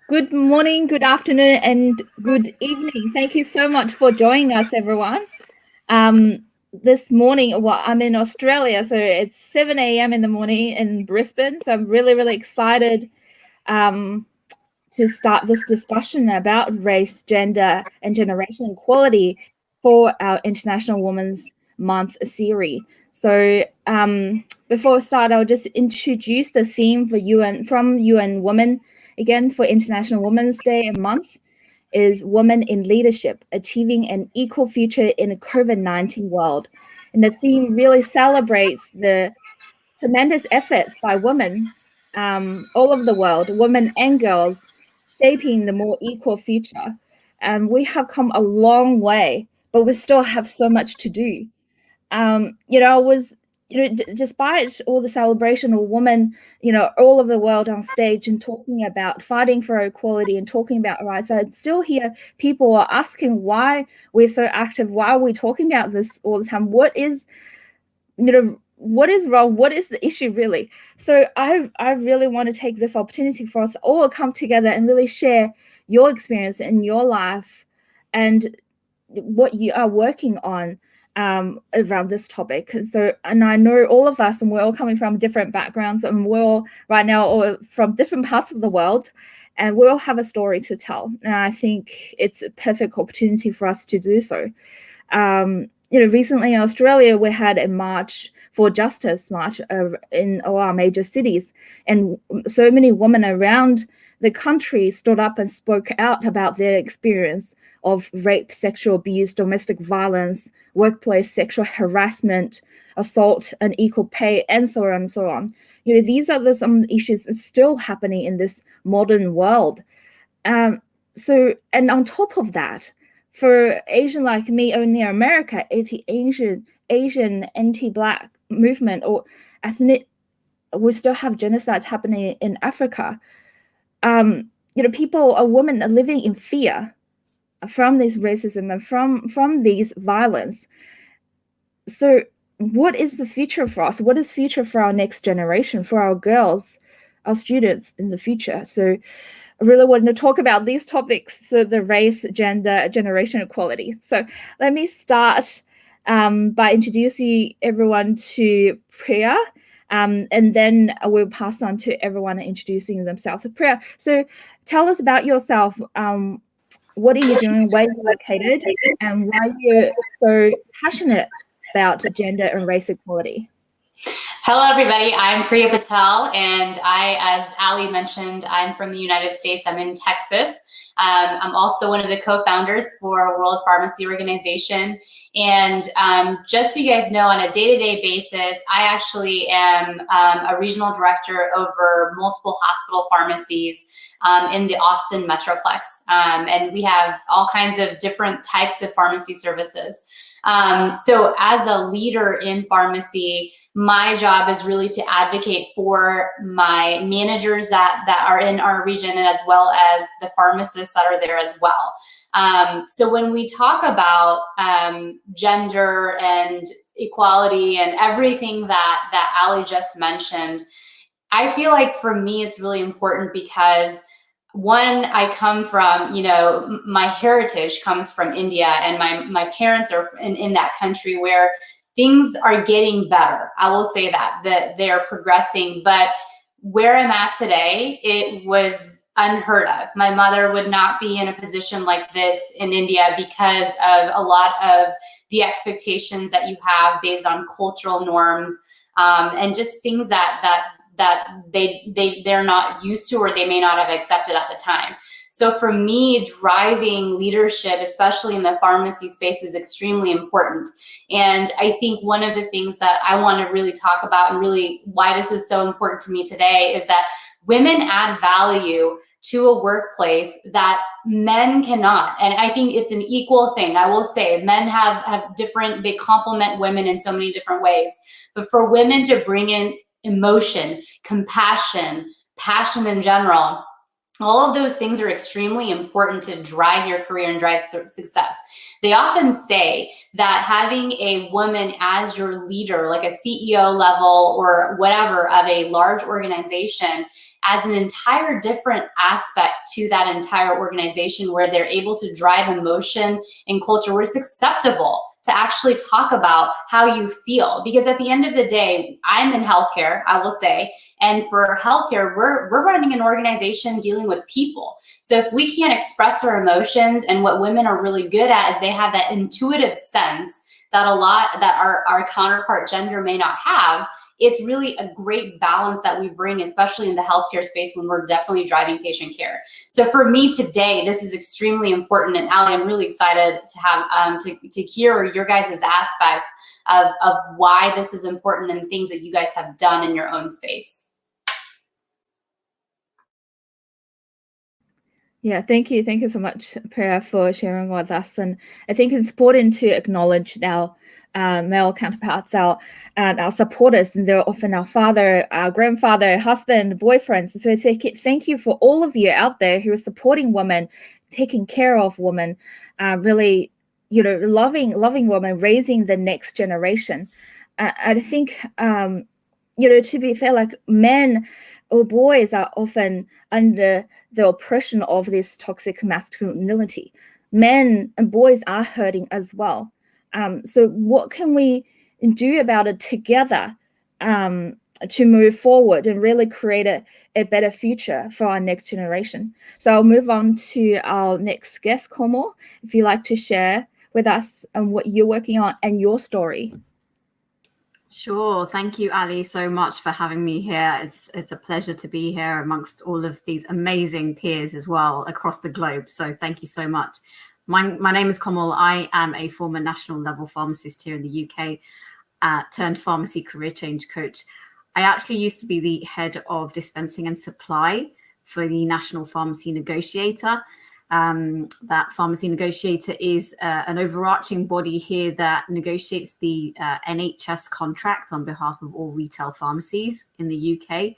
Good morning, good afternoon, and good evening. Thank you so much for joining us, everyone. This morning, well, I'm in Australia, so it's 7 a.m. in the morning in Brisbane. So I'm really, really excited to start this discussion about race, gender, and generation equality for our International Women's Month series. So before we start, I'll just introduce the theme for UN Women again for International Women's Day and month is Women in Leadership, Achieving an Equal Future in a COVID-19 World. And the theme really celebrates the tremendous efforts by women all over the world, women and girls, shaping the more equal future. And we have come a long way, but we still have so much to do. Despite all the celebration of women, all over the world on stage and talking about fighting for equality and talking about rights, I still hear people are asking why we're so active, why are we talking about this all the time? What is wrong? What is the issue really? So I really want to take this opportunity for us all to come together and really share your experience in your life and what you are working on around this topic. And I know all of us, and we're all coming from different backgrounds, and we're all right now all from different parts of the world, and we all have a story to tell. And I think it's a perfect opportunity for us to do so. Recently in Australia, we had a march for justice march in all our major cities, and so many women around the country stood up and spoke out about their experience of rape, sexual abuse, domestic violence, workplace sexual harassment, assault, unequal pay, and so on and so on. These are some issues still happening in this modern world. And on top of that, for Asian like me only in America, Asian anti-Black movement or ethnic, we still have genocides happening in Africa. Women are living in fear from this racism and from these violence. So what is the future for us? What is future for our next generation, for our girls, our students in the future? So I really wanted to talk about these topics, so the race, gender, generation equality. So let me start by introducing everyone to Priya, and then we'll pass on to everyone introducing themselves to Priya. So tell us about yourself. What are you doing, where you're located, and why you're so passionate about gender and race equality? Hello, everybody. I'm Priya Patel, and as Ali mentioned, I'm from the United States. I'm in Texas. I'm also one of the co-founders for World Pharmacy Organization. And just so you guys know, on a day-to-day basis, I actually am a regional director over multiple hospital pharmacies in the Austin Metroplex. And we have all kinds of different types of pharmacy services. So as a leader in pharmacy, my job is really to advocate for my managers that are in our region, and as well as the pharmacists that are there as well. So when we talk about gender and equality and everything that Ali just mentioned, I feel like for me it's really important because one, I come from, my heritage comes from India, and my parents are in that country where things are getting better. I will say that they're progressing, but where I'm at today, it was unheard of. My mother would not be in a position like this in India because of a lot of the expectations that you have based on cultural norms, and just things that they're not used to, or they may not have accepted at the time. So for me, driving leadership, especially in the pharmacy space, is extremely important. And I think one of the things that I want to really talk about, and really why this is so important to me today, is that women add value to a workplace that men cannot. And I think it's an equal thing. I will say men have different, they complement women in so many different ways. But for women to bring in emotion, compassion, passion in general, all of those things are extremely important to drive your career and drive success. They often say that having a woman as your leader, like a CEO level or whatever of a large organization, adds an entire different aspect to that entire organization, where they're able to drive emotion and culture, where it's acceptable to actually talk about how you feel. Because at the end of the day, I'm in healthcare, I will say, and for healthcare, we're running an organization dealing with people. So if we can't express our emotions, and what women are really good at is they have that intuitive sense that our counterpart gender may not have, it's really a great balance that we bring, especially in the healthcare space when we're definitely driving patient care. So for me today, this is extremely important. And Ali, I'm really excited to have to hear your guys' aspect of why this is important and things that you guys have done in your own space. Yeah, thank you. Thank you so much, Priya, for sharing with us. And I think it's important to acknowledge our male counterparts, our supporters, and they're often our father, our grandfather, husband, boyfriends. So thank you for all of you out there who are supporting women, taking care of women, really, loving women, raising the next generation. I think, to be fair, like men or boys are often under the oppression of this toxic masculinity. Men and boys are hurting as well. So what can we do about it together to move forward and really create a better future for our next generation? So I'll move on to our next guest, Komal, if you'd like to share with us what you're working on and your story. Sure. Thank you, Ali, so much for having me here. It's a pleasure to be here amongst all of these amazing peers as well across the globe. So thank you so much. My name is Komal. I am a former national level pharmacist here in the UK, turned pharmacy career change coach. I actually used to be the head of dispensing and supply for the National Pharmacy Negotiator. That pharmacy negotiator is an overarching body here that negotiates the NHS contract on behalf of all retail pharmacies in the UK.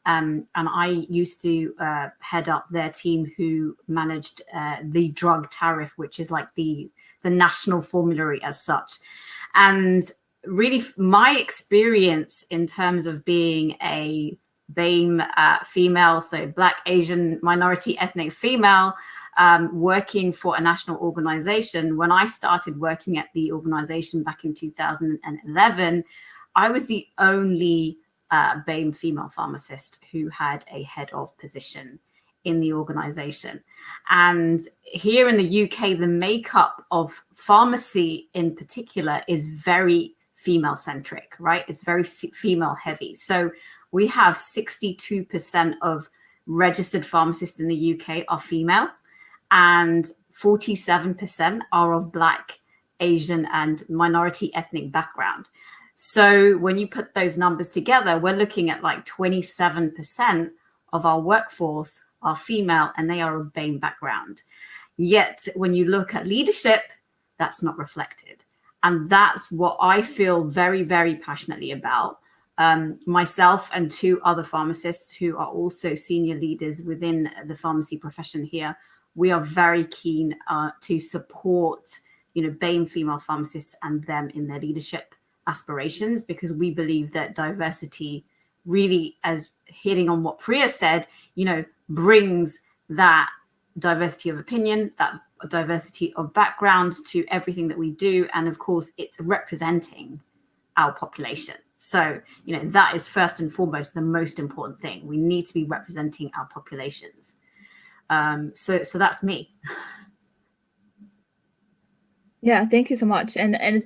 And I used to head up their team who managed the drug tariff, which is like the national formulary as such. And really my experience in terms of being a BAME female, so Black, Asian, minority ethnic female, working for a national organization. When I started working at the organization back in 2011, I was the only BAME female pharmacist who had a head of position in the organization. And here in the UK, the makeup of pharmacy in particular is very female centric, right? It's very female heavy. So we have 62% of registered pharmacists in the UK are female, and 47% are of Black, Asian, and minority ethnic background. So when you put those numbers together, we're looking at like 27% of our workforce are female, and they are of BAME background. Yet when you look at leadership, that's not reflected. And that's what I feel very, very passionately about. Myself and two other pharmacists who are also senior leaders within the pharmacy profession here, we are very keen to support, BAME female pharmacists and them in their leadership aspirations, because we believe that diversity really, as hitting on what Priya said, brings that diversity of opinion, that diversity of background to everything that we do. And of course, it's representing our population. So, that is first and foremost the most important thing. We need to be representing our populations. So that's me. Yeah, thank you so much. And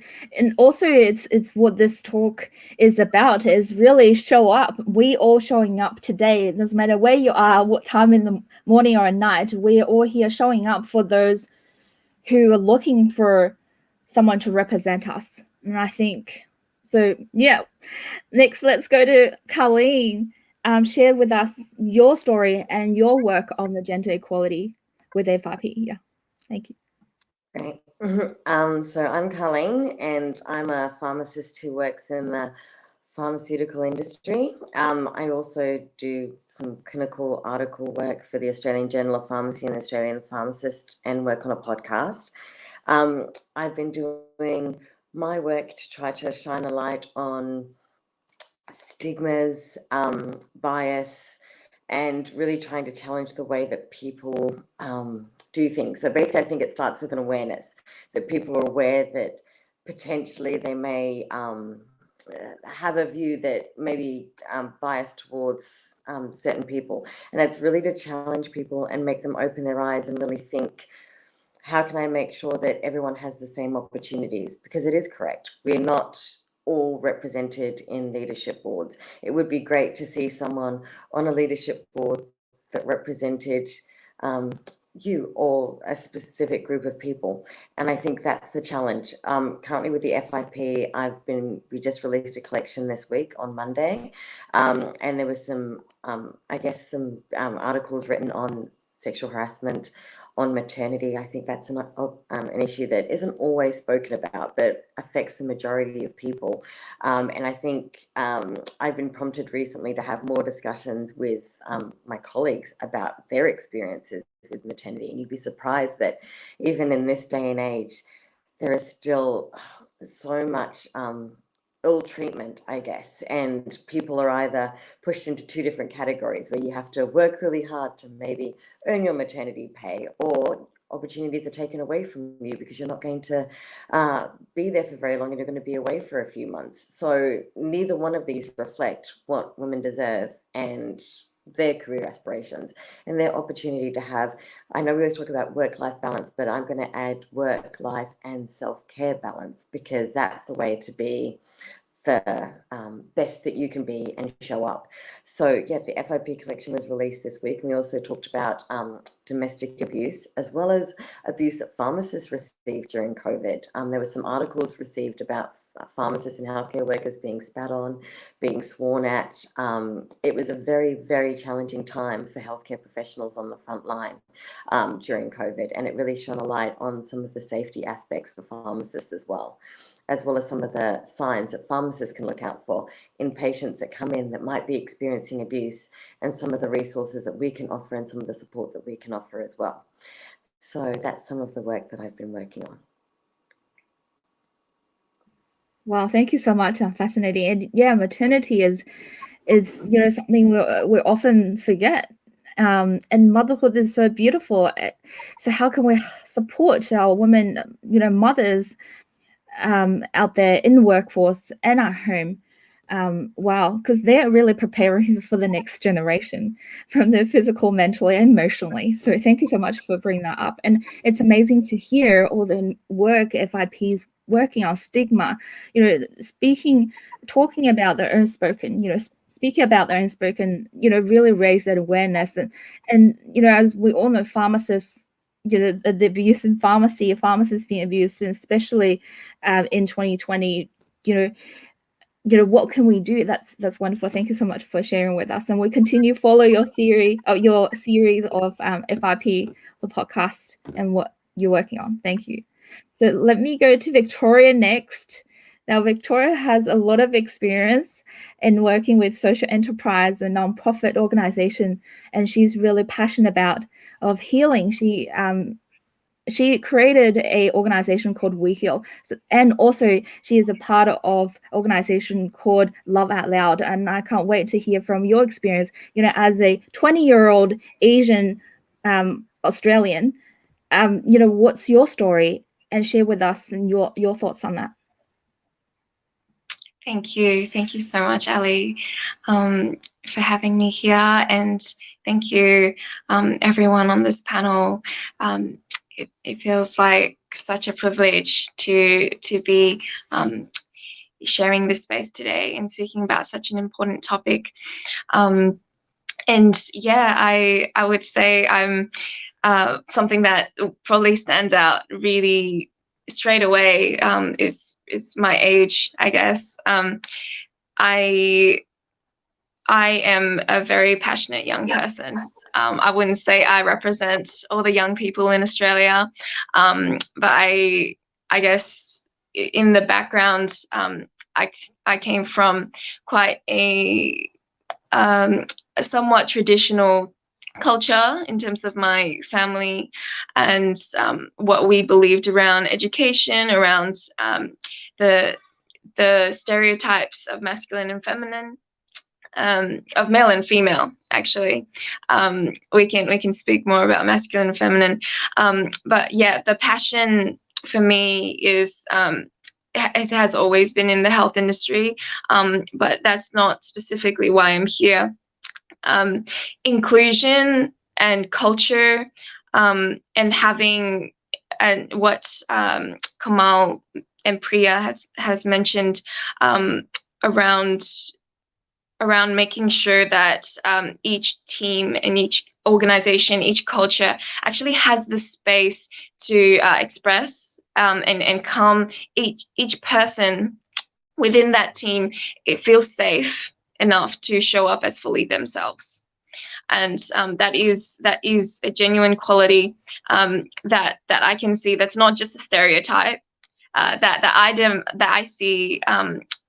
also it's what this talk is about, is really show up. We all showing up today. It doesn't matter where you are, what time in the morning or at night, we're all here showing up for those who are looking for someone to represent us. And I think, so yeah. Next, let's go to Colleen. Share with us your story and your work on the gender equality with FIP. Yeah, thank you. Great. So I'm Colleen, and I'm a pharmacist who works in the pharmaceutical industry. I also do some clinical article work for the Australian Journal of Pharmacy and the Australian Pharmacist, and work on a podcast. I've been doing my work to try to shine a light on stigmas, bias, and really trying to challenge the way that people do things. So basically, I think it starts with an awareness that people are aware that potentially they may have a view that may be biased towards certain people. And it's really to challenge people and make them open their eyes and really think, how can I make sure that everyone has the same opportunities? Because it is correct. We're not all represented in leadership boards. It would be great to see someone on a leadership board that represented you or a specific group of people. And I think that's the challenge. Currently with the FIP, we just released a collection this week on Monday. And there was some, articles written on sexual harassment, on maternity. I think that's an issue that isn't always spoken about, but affects the majority of people. And I think I've been prompted recently to have more discussions with my colleagues about their experiences with maternity. And you'd be surprised that even in this day and age, there is still so much ill treatment, I guess, and people are either pushed into two different categories where you have to work really hard to maybe earn your maternity pay, or opportunities are taken away from you because you're not going to be there for very long and you're going to be away for a few months. So neither one of these reflect what women deserve and their career aspirations and their opportunity to have, I know we always talk about work-life balance, but I'm going to add work-life and self-care balance, because that's the way to be the best that you can be and show up. So yeah, the FIP collection was released this week, and we also talked about domestic abuse as well as abuse that pharmacists received during COVID. There were some articles received about pharmacists and healthcare workers being spat on, being sworn at. It was a very, very challenging time for healthcare professionals on the front line during COVID, and it really shone a light on some of the safety aspects for pharmacists as well as some of the signs that pharmacists can look out for in patients that come in that might be experiencing abuse, and some of the resources that we can offer and some of the support that we can offer as well. So that's some of the work that I've been working on. Wow, thank you so much. Fascinating. And yeah, maternity is something we often forget. And motherhood is so beautiful. So how can we support our women, mothers out there in the workforce and at home? Wow, because they're really preparing for the next generation from the physical, mentally, and emotionally. So thank you so much for bringing that up. And it's amazing to hear all the work FIP's working on stigma, talking about their own spoken, speaking about their own spoken, really raise that awareness. And as we all know, pharmacists, the abuse in pharmacy, pharmacists being abused, and especially in 2020, what can we do? That's wonderful. Thank you so much for sharing with us. And we continue follow your series of FIP, the podcast, and what you're working on. Thank you. So let me go to Victoria next. Now, Victoria has a lot of experience in working with social enterprise and nonprofit organization, and she's really passionate about of healing. She created a organization called We Heal, and also she is a part of an organization called Love Out Loud. And I can't wait to hear from your experience, as a 20-year-old Asian Australian, what's your story, and share with us and your thoughts on that. Thank you so much, Ali, for having me here, and thank you everyone on this panel. It feels like such a privilege to be sharing this space today and speaking about such an important topic. And yeah, I would say I'm something that probably stands out really straight away is my age, I guess. I am a very passionate young person. I wouldn't say I represent all the young people in Australia, but I guess in the background, I came from quite a somewhat traditional culture in terms of my family and what we believed around education, around the stereotypes of masculine and feminine. of male and female. Actually, we can speak more about masculine and feminine. But yeah, the passion for me is it has always been in the health industry, but that's not specifically why I'm here. Inclusion and culture, and having, and what Kamal and Priya has mentioned, around making sure that each team and each organization, each culture actually has the space to express, and come, each person within that team, it feels safe enough to show up as fully themselves. And that is a genuine quality that I can see. That's not just a stereotype. That I see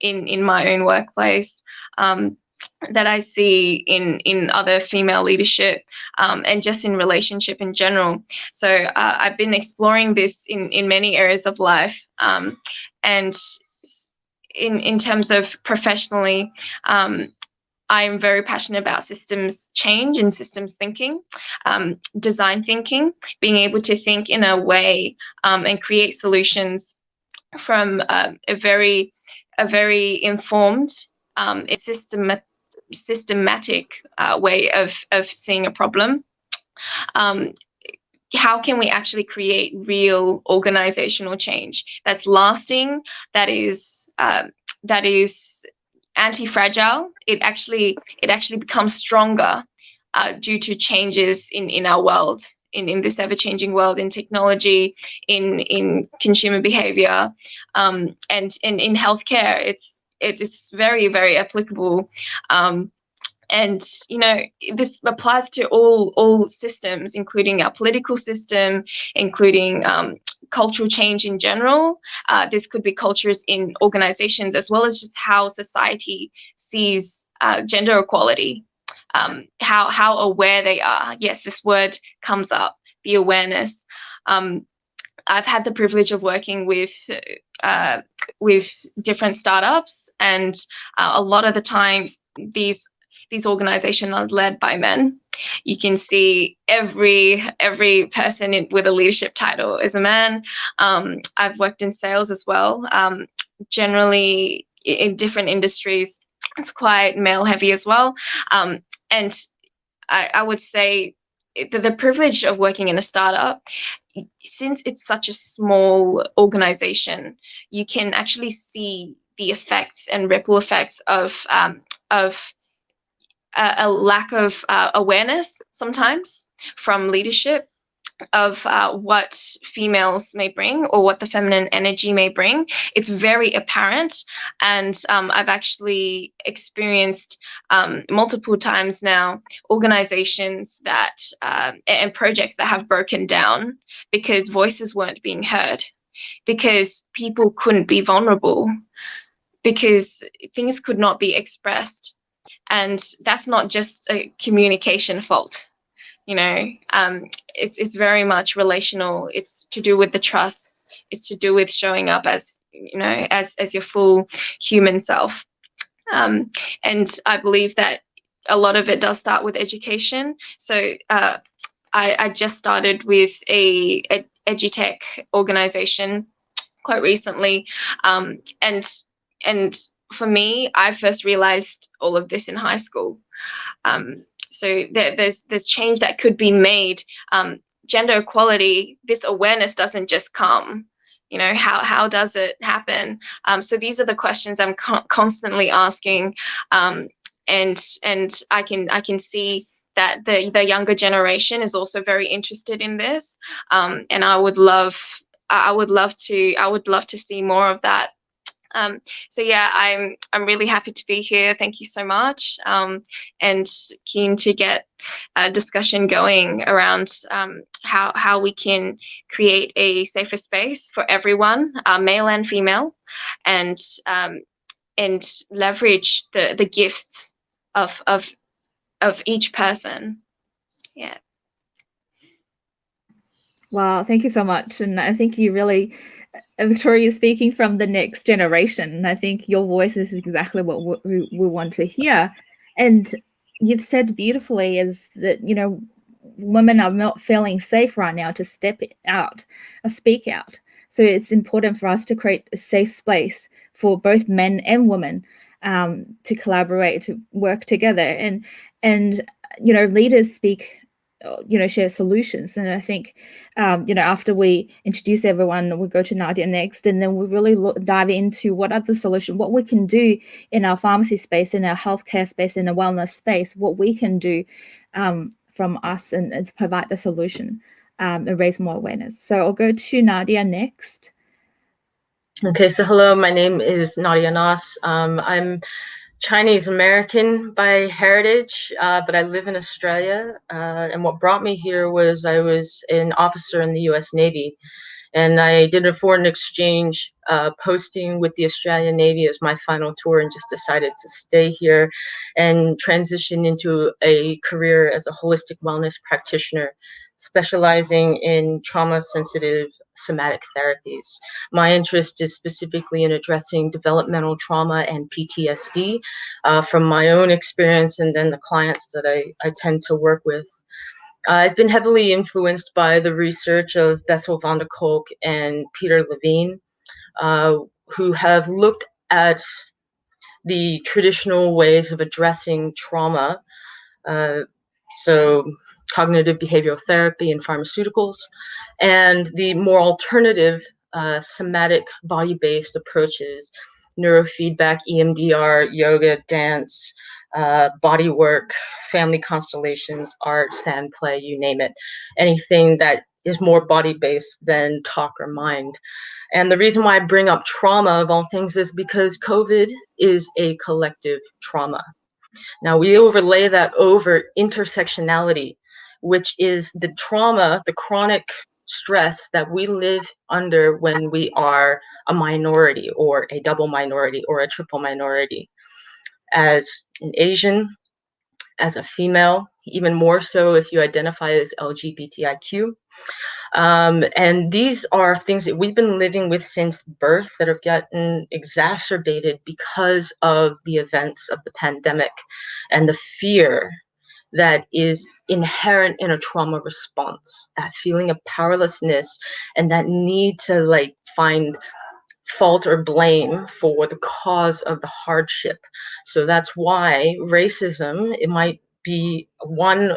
in my own workplace, that I see in other female leadership, and just in relationship in general. So I've been exploring this in many areas of life, and in terms of professionally, I'm very passionate about systems change and systems thinking, design thinking, being able to think in a way and create solutions from a very informed, systematic way of seeing a problem. How can we actually create real organizational change that's lasting, that is anti-fragile? It actually becomes stronger due to changes in our world, in this ever-changing world, in technology, in consumer behavior, and in healthcare. It's very, very applicable. And this applies to all systems, including our political system, including cultural change in general. This could be cultures in organizations, as well as just how society sees gender equality, how aware they are. Yes, this word comes up, the awareness. I've had the privilege of working with different startups, and a lot of the times these organizations are led by men. You can see every person with a leadership title is a man. I've worked in sales as well. Generally, in different industries, it's quite male heavy as well. And I would say the privilege of working in a startup, since it's such a small organization, you can actually see the effects and ripple effects of a lack of awareness sometimes from leadership of what females may bring, or what the feminine energy may bring. It's very apparent, and I've actually experienced multiple times now organizations that and projects that have broken down because voices weren't being heard, because people couldn't be vulnerable, because things could not be expressed. And that's not just a communication fault. It's very much relational. It's to do with the trust. It's to do with showing up as your full human self. And I believe that a lot of it does start with education. So I just started with a edutech organization quite recently, and for me, I first realized all of this in high school. So there's change that could be made. Gender equality, this awareness doesn't just come. How does it happen? So these are the questions I'm constantly asking, and I can see that the younger generation is also very interested in this, and I would love to see more of that. So yeah, I'm really happy to be here. Thank you so much, and keen to get a discussion going around how we can create a safer space for everyone, male and female, and leverage the gifts of each person. Yeah. Wow, thank you so much. And I think you really, Victoria, is speaking from the next generation. I think your voice is exactly what we want to hear. And you've said beautifully is that, you know, women are not feeling safe right now to step out or speak out. So it's important for us to create a safe space for both men and women to collaborate, to work together, and you know, leaders speak, you know, share solutions. And I think, you know, after we introduce everyone, we go to Nadia next, and then we really dive into what are the solutions, what we can do in our pharmacy space, in our healthcare space, in a wellness space, what we can do from us and to provide the solution and raise more awareness. So I'll go to Nadia next. Okay, so hello, my name is Nadia Nas. I'm Chinese American by heritage, but I live in Australia. And what brought me here was I was an officer in the US Navy, and I did a foreign exchange posting with the Australian Navy as my final tour, and just decided to stay here and transition into a career as a holistic wellness practitioner, specializing in trauma-sensitive somatic therapies. My interest is specifically in addressing developmental trauma and PTSD from my own experience, and then the clients that I tend to work with. I've been heavily influenced by the research of Bessel van der Kolk and Peter Levine, who have looked at the traditional ways of addressing trauma, so cognitive behavioral therapy and pharmaceuticals, and the more alternative somatic body-based approaches, neurofeedback, EMDR, yoga, dance, body work, family constellations, art, sand play, you name it. Anything that is more body-based than talk or mind. And the reason why I bring up trauma of all things is because COVID is a collective trauma. Now we overlay that over intersectionality, which is the trauma, the chronic stress that we live under when we are a minority or a double minority or a triple minority. As an Asian, as a female, even more so if you identify as LGBTIQ. And these are things that we've been living with since birth that have gotten exacerbated because of the events of the pandemic and the fear that is inherent in a trauma response, that feeling of powerlessness and that need to like find fault or blame for the cause of the hardship. So that's why racism, it might be one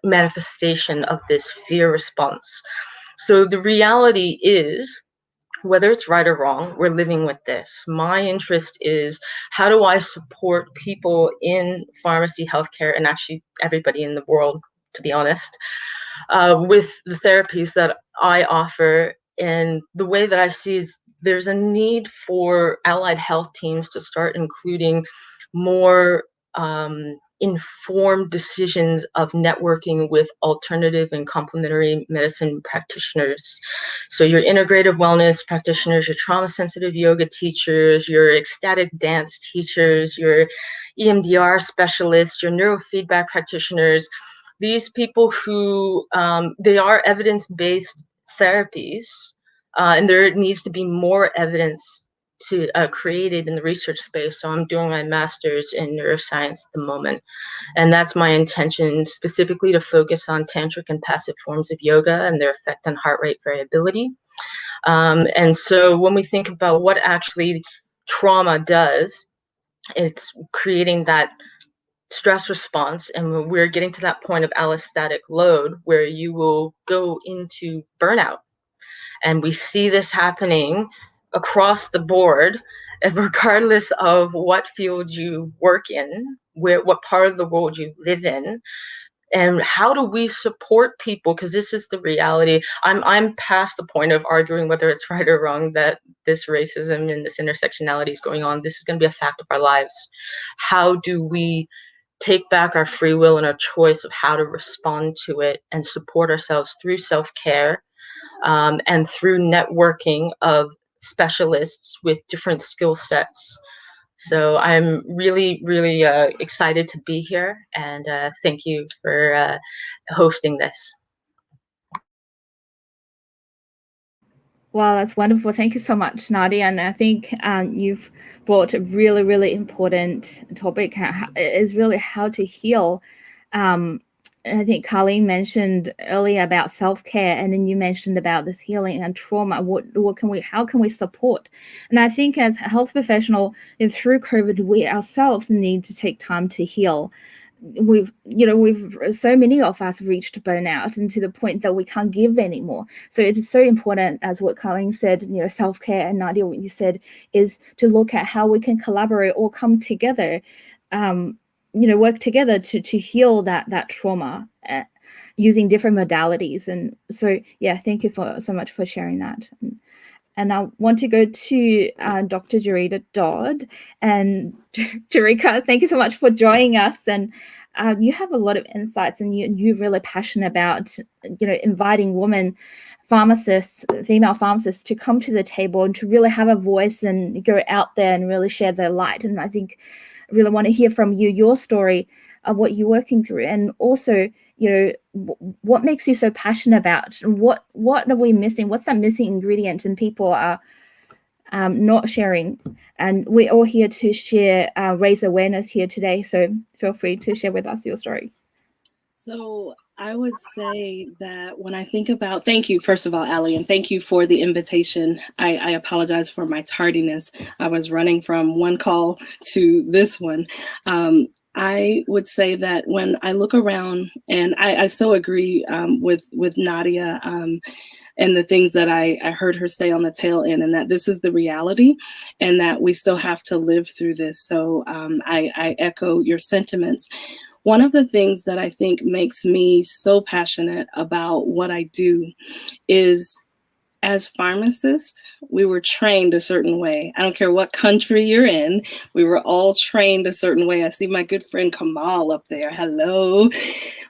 manifestation of this fear response. So the reality is, whether it's right or wrong, we're living with this. My interest is, how do I support people in pharmacy, healthcare, and actually everybody in the world, to be honest, with the therapies that I offer. And the way that I see is there's a need for allied health teams to start including more informed decisions of networking with alternative and complementary medicine practitioners. So your integrative wellness practitioners, your trauma-sensitive yoga teachers, your ecstatic dance teachers, your EMDR specialists, your neurofeedback practitioners, these people who, they are evidence-based therapies, and there needs to be more evidence to created in the research space. So I'm doing my master's in neuroscience at the moment. And that's my intention, specifically to focus on tantric and passive forms of yoga and their effect on heart rate variability. And so when we think about what actually trauma does, it's creating that stress response, and when we're getting to that point of allostatic load where you will go into burnout. And we see this happening across the board, and regardless of what field you work in, what part of the world you live in. And how do we support people? Because this is the reality. I'm past the point of arguing whether it's right or wrong that this racism and this intersectionality is going on. This is going to be a fact of our lives. How do we take back our free will and our choice of how to respond to it and support ourselves through self-care and through networking of specialists with different skill sets? So I'm really, really excited to be here, and thank you for hosting this. Wow, that's wonderful. Thank you so much, Nadia. And I think you've brought a really, really important topic. Is really how to heal. I think Colleen mentioned earlier about self-care, and then you mentioned about this healing and trauma. How can we support? And I think as a health professional, and through COVID, we ourselves need to take time to heal. We've so many of us reached burnout, and to the point that we can't give anymore. So it's so important, as what Colleen said, self-care, and Nadia, what you said, is to look at how we can collaborate or come together, work together to heal that trauma, using different modalities. And so, yeah, thank you so much for sharing that. And I want to go to Dr. Jarita Dodd. And Jarika, thank you so much for joining us. And you have a lot of insights, and you're really passionate about, inviting women pharmacists, female pharmacists, to come to the table and to really have a voice and go out there and really share their light. And I think I really want to hear from you, your story of what you're working through, and also, what makes you so passionate about, what are we missing? What's that missing ingredient and people are not sharing? And we're all here to share, raise awareness here today. So feel free to share with us your story. So I would say that when I think about, thank you, first of all, Ali, and thank you for the invitation. I apologize for my tardiness. I was running from one call to this one. I would say that when I look around, and I so agree with Nadia and the things that I heard her say on the tail end, and that this is the reality and that we still have to live through this. So I echo your sentiments. One of the things that I think makes me so passionate about what I do is, as pharmacists, we were trained a certain way. I don't care what country you're in, we were all trained a certain way. I see my good friend Kamal up there. Hello.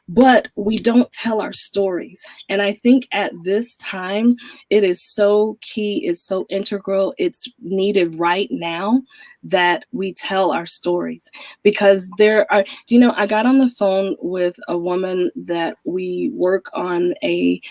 But we don't tell our stories. And I think at this time, it is so key, it's so integral, it's needed right now that we tell our stories. Because there are, I got on the phone with a woman that we work on a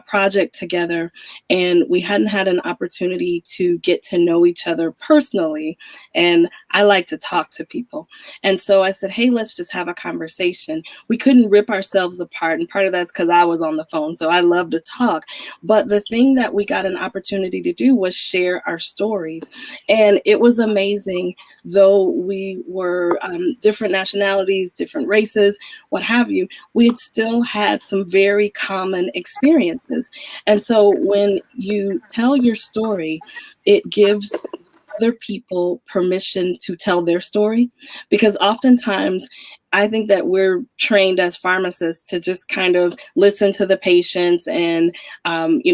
project together, and we hadn't had an opportunity to get to know each other personally. And I like to talk to people. And so I said, hey, let's just have a conversation. We couldn't rip ourselves apart. And part of that's because I was on the phone. So I love to talk. But the thing that we got an opportunity to do was share our stories. And it was amazing, though we were different nationalities, different races, what have you, we had still had some very common experiences. And so when you tell your story, it gives other people permission to tell their story, because oftentimes I think that we're trained as pharmacists to just kind of listen to the patients and,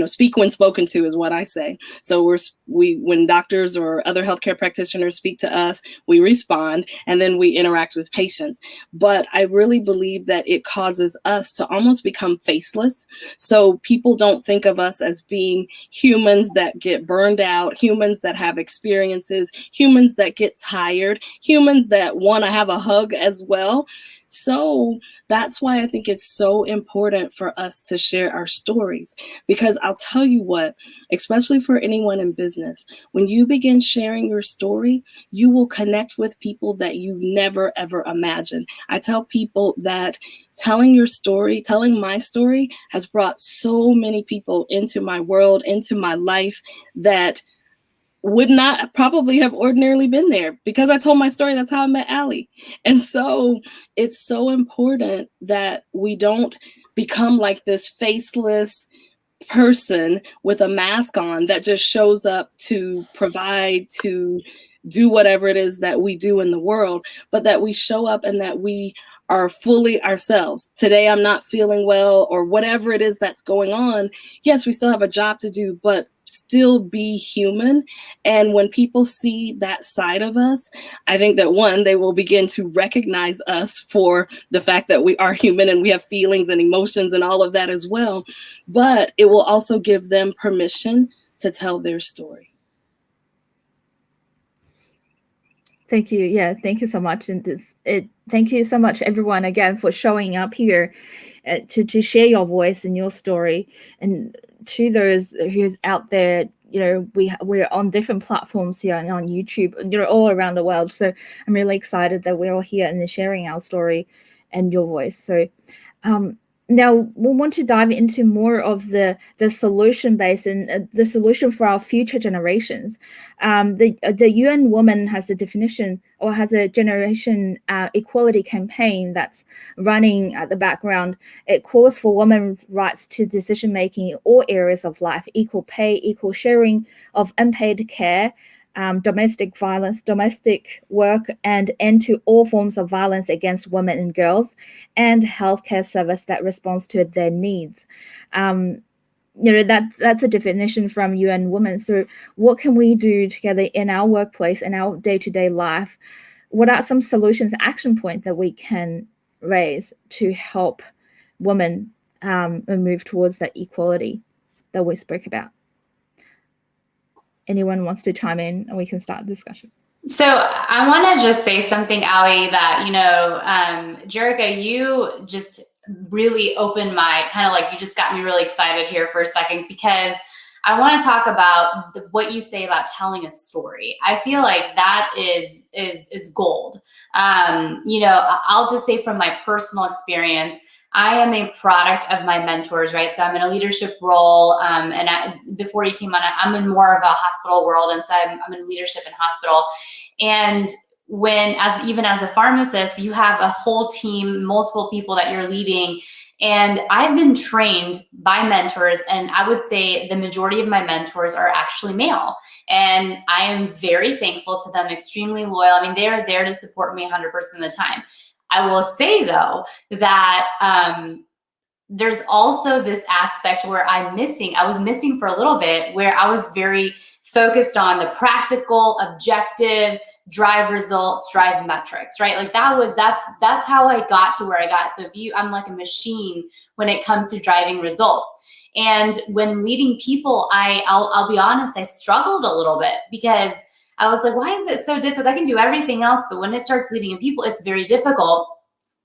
speak when spoken to is what I say. So when doctors or other healthcare practitioners speak to us, we respond and then we interact with patients. But I really believe that it causes us to almost become faceless. So people don't think of us as being humans that get burned out, humans that have experiences, humans that get tired, humans that want to have a hug as well. So that's why I think it's so important for us to share our stories, because I'll tell you what, especially for anyone in business, when you begin sharing your story, you will connect with people that you never, ever imagined. I tell people that telling your story, telling my story has brought so many people into my world, into my life, that would not probably have ordinarily been there because I told my story. That's how I met Ali. And so it's so important that we don't become like this faceless person with a mask on that just shows up to provide, to do whatever it is that we do in the world, but that we show up and that we are fully ourselves. Today, I'm not feeling well, or whatever it is that's going on. Yes, we still have a job to do, but still be human. And when people see that side of us, I think that one, they will begin to recognize us for the fact that we are human and we have feelings and emotions and all of that as well. But it will also give them permission to tell their story. Thank you. Yeah, thank you so much. And thank you so much, everyone, again, for showing up here to share your voice and your story, and to those who's out there, you know, we're on different platforms here and on YouTube, you know, all around the world. So I'm really excited that we're all here and sharing our story and your voice. So now we want to dive into more of the solution base and the solution for our future generations. The UN Women has a definition, or has a generation equality campaign that's running at the background. It calls for women's rights to decision making in all areas of life, equal pay, equal sharing of unpaid care, domestic violence, domestic work, and end to all forms of violence against women and girls, and healthcare service that responds to their needs. You know, that's a definition from UN Women. So what can we do together in our workplace and our day-to-day life? What are some solutions, action points that we can raise to help women move towards that equality that we spoke about? Anyone wants to chime in and we can start the discussion? So I want to just say something, Ali, that, you know, Jerica, you just really opened my, kind of like, you just got me really excited here for a second, because I want to talk about what you say about telling a story. I feel like that is gold. You know, I'll just say from my personal experience, I am a product of my mentors, right? So I'm in a leadership role, and before you came on, I'm in more of a hospital world, and so I'm in leadership in hospital. And even as a pharmacist, you have a whole team, multiple people that you're leading. And I've been trained by mentors, and I would say the majority of my mentors are actually male. And I am very thankful to them, extremely loyal. I mean, they are there to support me 100% of the time. I will say, though, that there's also this aspect where I was missing for a little bit, where I was very focused on the practical, objective, drive results, drive metrics, right? Like that's how I got to where I got. So I'm like a machine when it comes to driving results. And when leading people, I'll be honest, I struggled a little bit, because I was like, why is it so difficult? I can do everything else, but when it starts leading people, it's very difficult.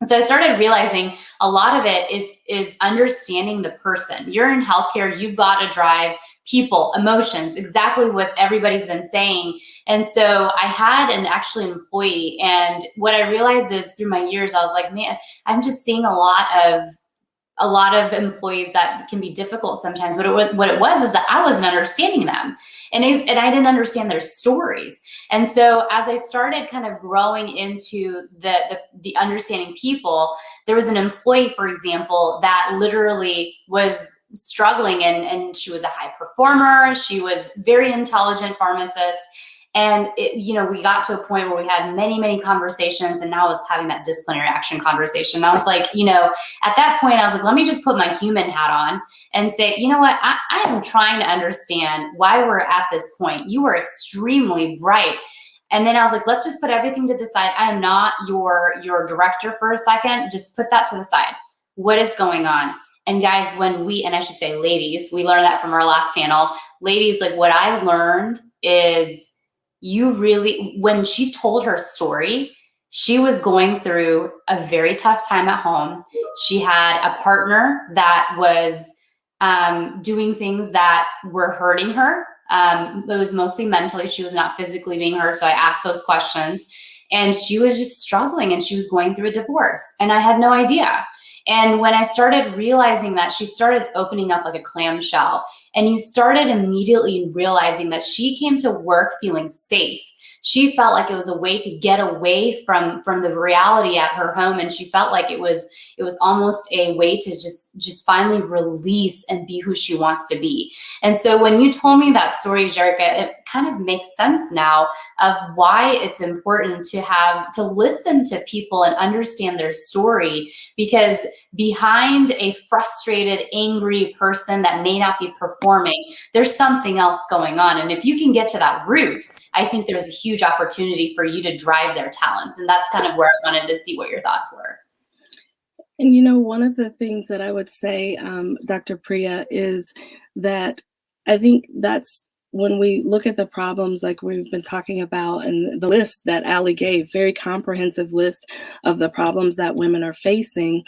So I started realizing a lot of it is understanding the person. You're in healthcare, you've got to drive people, emotions, exactly what everybody's been saying. And so I had an employee, and what I realized is through my years, I was like, man, I'm just seeing a lot of employees that can be difficult sometimes. What it was is that I wasn't understanding them, and I didn't understand their stories. And so as I started kind of growing into the understanding people, there was an employee, for example, that literally was struggling, and she was a high performer. She was very intelligent pharmacist. And we got to a point where we had many, many conversations, and now I was having that disciplinary action conversation. I was like, at that point, I was like, let me just put my human hat on and say, you know what, I am trying to understand why we're at this point. You are extremely bright. And then I was like, let's just put everything to the side. I am not your director for a second. Just put that to the side. What is going on? And guys, and I should say ladies, we learned that from our last panel. Ladies, like, what I learned is, when she's told her story, she was going through a very tough time at home. She had a partner that was doing things that were hurting her. It was mostly mentally. She was not physically being hurt. So I asked those questions, and she was just struggling, and she was going through a divorce, and I had no idea. And when I started realizing that, she started opening up like a clamshell, and you started immediately realizing that she came to work feeling safe. She felt like it was a way to get away from the reality at her home, and she felt like it was almost a way to just finally release and be who she wants to be. And so when you told me that story, Jerica, it kind of makes sense now of why it's important to listen to people and understand their story, because behind a frustrated, angry person that may not be performing, there's something else going on. And if you can get to that root, I think there's a huge opportunity for you to drive their talents. And that's kind of where I wanted to see what your thoughts were. And one of the things that I would say, Dr. Priya, is that I think that's when we look at the problems like we've been talking about, and the list that Ali gave, very comprehensive list of the problems that women are facing,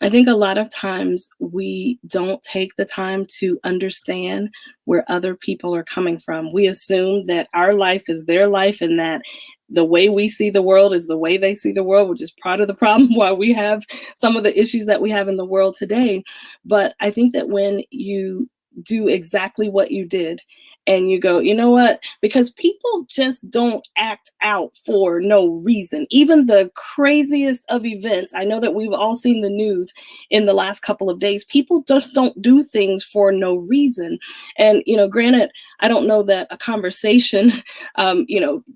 I think a lot of times we don't take the time to understand where other people are coming from. We assume that our life is their life and that the way we see the world is the way they see the world, which is part of the problem why we have some of the issues that we have in the world today. But I think that when you do exactly what you did, and you go, you know what? Because people just don't act out for no reason. Even the craziest of events, I know that we've all seen the news in the last couple of days, people just don't do things for no reason. And, granted, I don't know that a conversation,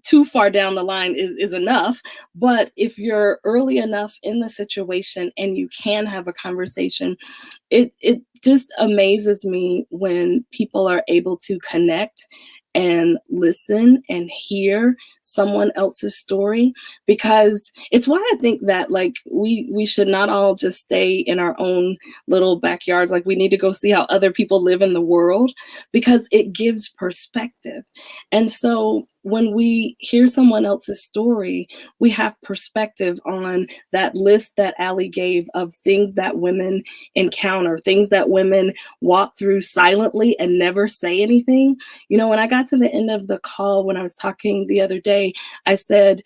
too far down the line is enough. But if you're early enough in the situation and you can have a conversation, it just amazes me when people are able to connect and listen and hear someone else's story, because it's why I think that we should not all just stay in our own little backyards. Like, we need to go see how other people live in the world, because it gives perspective. And so when we hear someone else's story, we have perspective on that list that Ali gave of things that women encounter, things that women walk through silently and never say anything. When I got to the end of the call, when I was talking the other day, I said,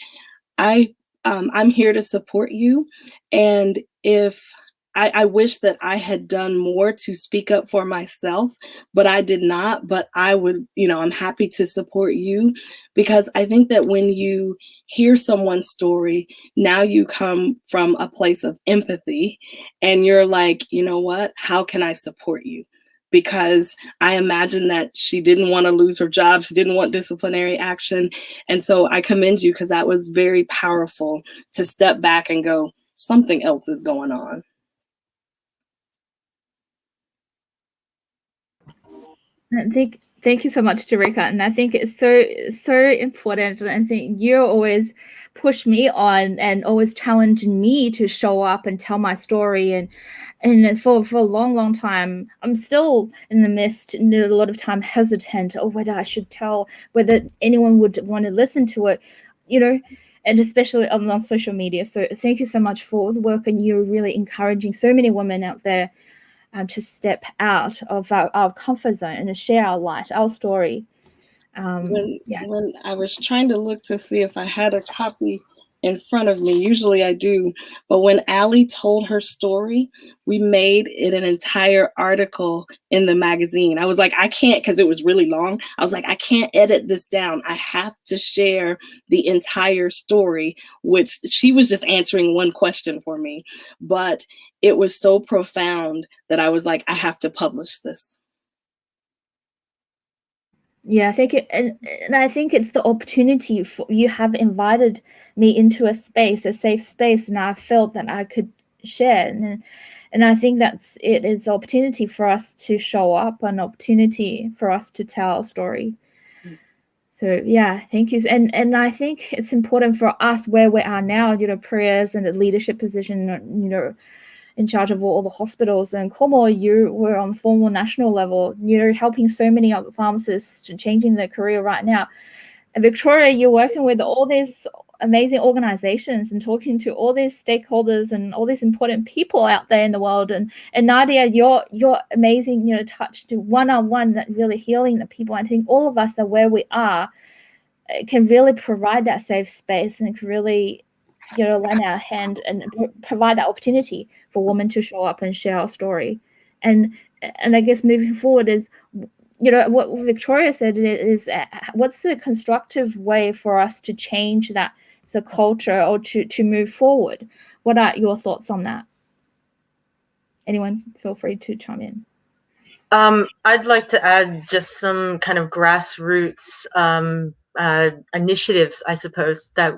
I'm here to support you. And if I wish that I had done more to speak up for myself, but I did not. But I would, I'm happy to support you, because I think that when you hear someone's story, now you come from a place of empathy and you're like, you know what, how can I support you? Because I imagine that she didn't want to lose her job. She didn't want disciplinary action. And so I commend you, because that was very powerful to step back and go, something else is going on. Thank you so much, Jerika. And I think it's so important. And I think you always push me on and always challenge me to show up and tell my story. And for a long time, I'm still in the midst, and a lot of time hesitant or whether I should tell, whether anyone would want to listen to it, and especially on social media. So thank you so much for the work, and you're really encouraging so many women out there to step out of our comfort zone and to share our light, our story. When I was trying to look to see if I had a copy in front of me, usually I do, but when Ali told her story, we made it an entire article in the magazine. I was like, I can't, because it was really long. I was like, I can't edit this down. I have to share the entire story, which she was just answering one question for me. But it was so profound that I was like, I have to publish this. Yeah, I think and I think it's the opportunity for you have invited me into a space, a safe space, and I felt that I could share. And I think that's it is an opportunity for us to show up, an opportunity for us to tell our story. So yeah, thank you. And I think it's important for us where we are now, prayers and a leadership position, in charge of all the hospitals. And Como, you were on formal national level, helping so many other pharmacists changing their career right now. And Victoria, you're working with all these amazing organizations and talking to all these stakeholders and all these important people out there in the world. And Nadia, you're amazing, touch to one-on-one, that really healing the people. I think all of us are where we are can really provide that safe space and can really lend our hand and provide that opportunity for women to show up and share our story. And I guess moving forward is, what Victoria said is, what's the constructive way for us to change that culture or to move forward? What are your thoughts on that? Anyone feel free to chime in. I'd like to add just some kind of grassroots initiatives, I suppose, that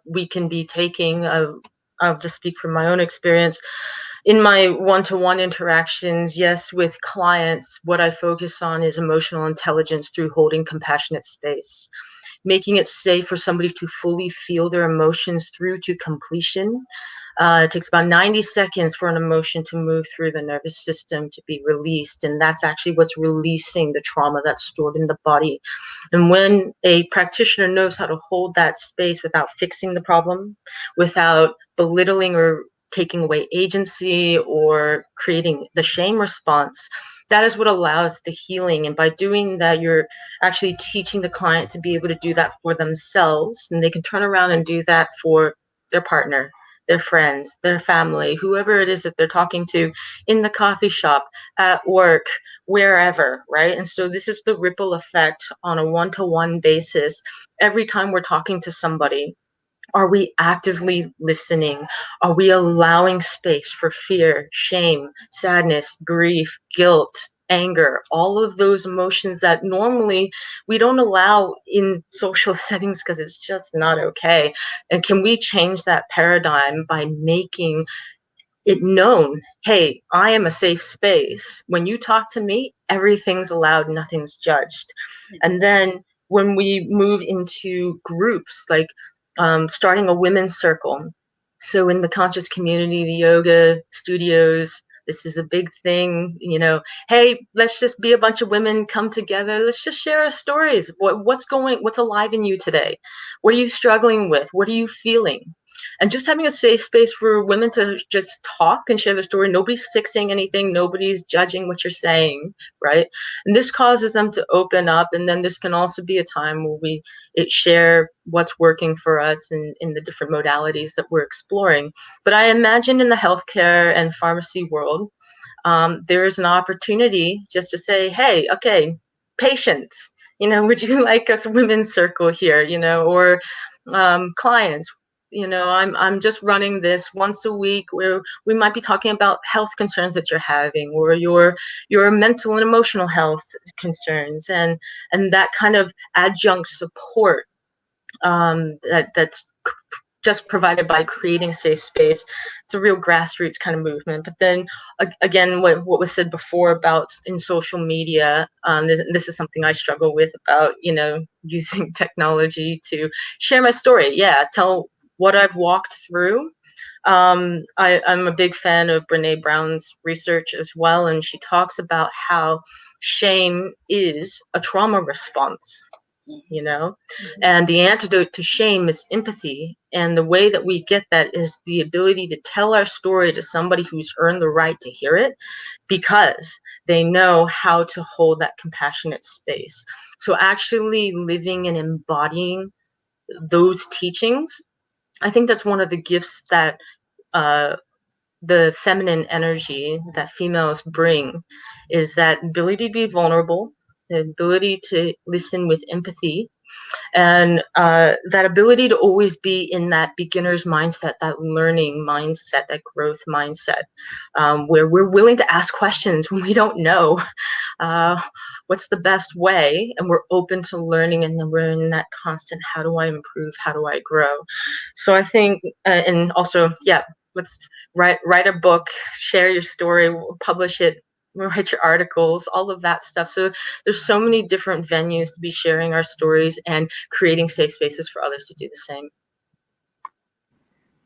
we can be taking. I'll just speak from my own experience. In my one-to-one interactions, yes, with clients, what I focus on is emotional intelligence through holding compassionate space. making it safe for somebody to fully feel their emotions through to completion. It takes about 90 seconds for an emotion to move through the nervous system to be released. And that's actually what's releasing the trauma that's stored in the body. And when a practitioner knows how to hold that space without fixing the problem, without belittling or taking away agency or creating the shame response, that is what allows the healing. And by doing that, you're actually teaching the client to be able to do that for themselves. And they can turn around and do that for their partner, their friends, their family, whoever it is that they're talking to in the coffee shop, at work, wherever, right? And so this is the ripple effect on a one-to-one basis. Every time we're talking to somebody, are we actively listening? Are we allowing space for fear, shame, sadness, grief, guilt, anger, all of those emotions that normally we don't allow in social settings because it's just not okay? And can we change that paradigm by making it known, hey, I am a safe space. When you talk to me, everything's allowed, nothing's judged. And then when we move into groups, like starting a women's circle. So in the conscious community, the yoga studios, this is a big thing, you know, hey, let's just be a bunch of women, come together. Let's just share our stories. What's alive in you today? What are you struggling with? What are you feeling? And just having a safe space for women to just talk and share their story. Nobody's fixing anything. Nobody's judging what you're saying, right? And this causes them to open up. And then this can also be a time where we share what's working for us in the different modalities that we're exploring. But I imagine in the healthcare and pharmacy world, there is an opportunity just to say, hey, okay, patients, you know, would you like a women's circle here, you know, or clients, you know, I'm just running this once a week where we might be talking about health concerns that you're having, or your mental and emotional health concerns, and that kind of adjunct support that's just provided by creating safe space. It's a real grassroots kind of movement. But then again, what was said before about in social media, this is something I struggle with, about, you know, using technology to share my story. Yeah, tell what I've walked through. I'm a big fan of Brené Brown's research as well, and she talks about how shame is a trauma response, you know, and the antidote to shame is empathy. And the way that we get that is the ability to tell our story to somebody who's earned the right to hear it, because they know how to hold that compassionate space. So actually living and embodying those teachings, I think that's one of the gifts that the feminine energy that females bring, is that ability to be vulnerable, the ability to listen with empathy, and that ability to always be in that beginner's mindset, that learning mindset, that growth mindset, where we're willing to ask questions when we don't know what's the best way, and we're open to learning, and then we're in that constant, how do I improve, how do I grow? So I think, and also, yeah, let's write a book, share your story, publish it, write your articles, all of that stuff. So there's so many different venues to be sharing our stories and creating safe spaces for others to do the same.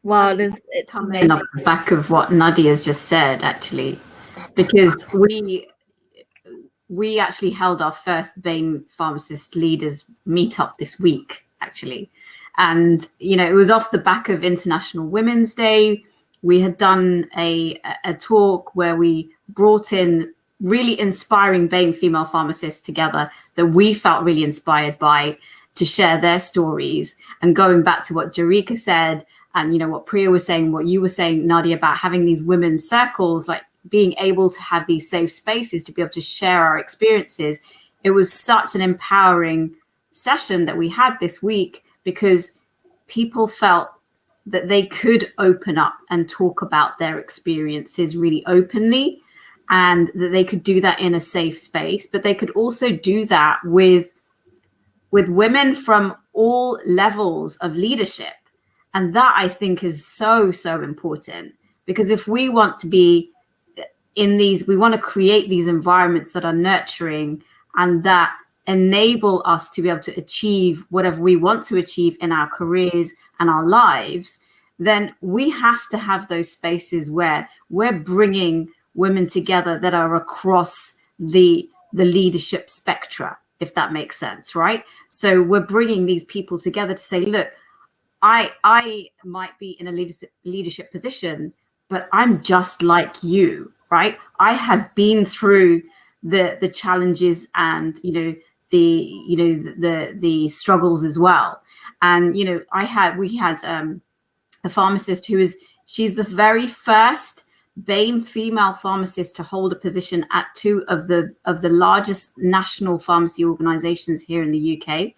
Wow, it's coming off the back of what Nadia's just said, actually, because we actually held our first BAME pharmacist leaders meetup this week, actually. And, you know, it was off the back of International Women's Day. We had done a talk where we brought in really inspiring BAME female pharmacists together that we felt really inspired by, to share their stories. And going back to what Jarika said, and, you know, what Priya was saying, what you were saying, Nadia, about having these women's circles, like being able to have these safe spaces to be able to share our experiences. It was such an empowering session that we had this week, because people felt that they could open up and talk about their experiences really openly, and that they could do that in a safe space, but they could also do that with women from all levels of leadership. And that, I think, is so, so important, because if we want to be in these, we want to create these environments that are nurturing and that enable us to be able to achieve whatever we want to achieve in our careers and our lives, then we have to have those spaces where we're bringing women together that are across the leadership spectra, if that makes sense, right? So we're bringing these people together to say, look, I might be in a leadership position, but I'm just like you, right? I have been through the challenges and the struggles as well. And we had a pharmacist she's the very first BAME female pharmacist to hold a position at two of the largest national pharmacy organizations here in the UK.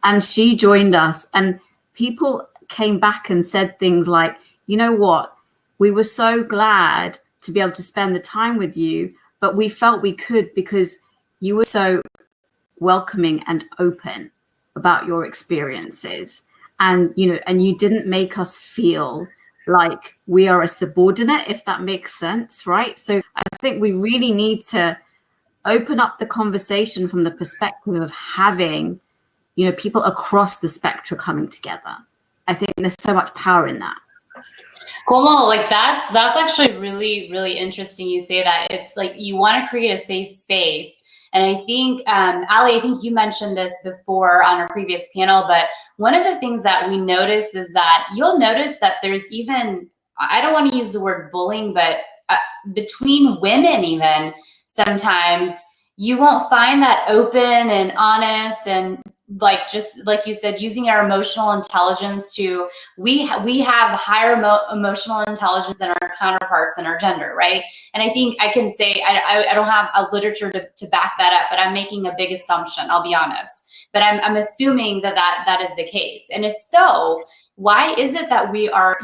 And she joined us, and people came back and said things like, you know what, we were so glad to be able to spend the time with you, but we felt we could because you were so welcoming and open about your experiences. And, and you didn't make us feel like we are a subordinate, if that makes sense, right? So I think we really need to open up the conversation from the perspective of having, people across the spectrum coming together. I think there's so much power in that. Como, like that's actually really, really interesting. You say that. It's like you want to create a safe space. And I think, Ali, I think you mentioned this before on our previous panel, but one of the things that we notice is that you'll notice that there's even, I don't want to use the word bullying, but between women even, sometimes you won't find that open and honest and just like you said, using our emotional intelligence to, we have higher emotional intelligence than our counterparts in our gender, right? And I think I can say, I don't have a literature to back that up, but I'm making a big assumption, I'll be honest. But I'm assuming that is the case. And if so, why is it that we are,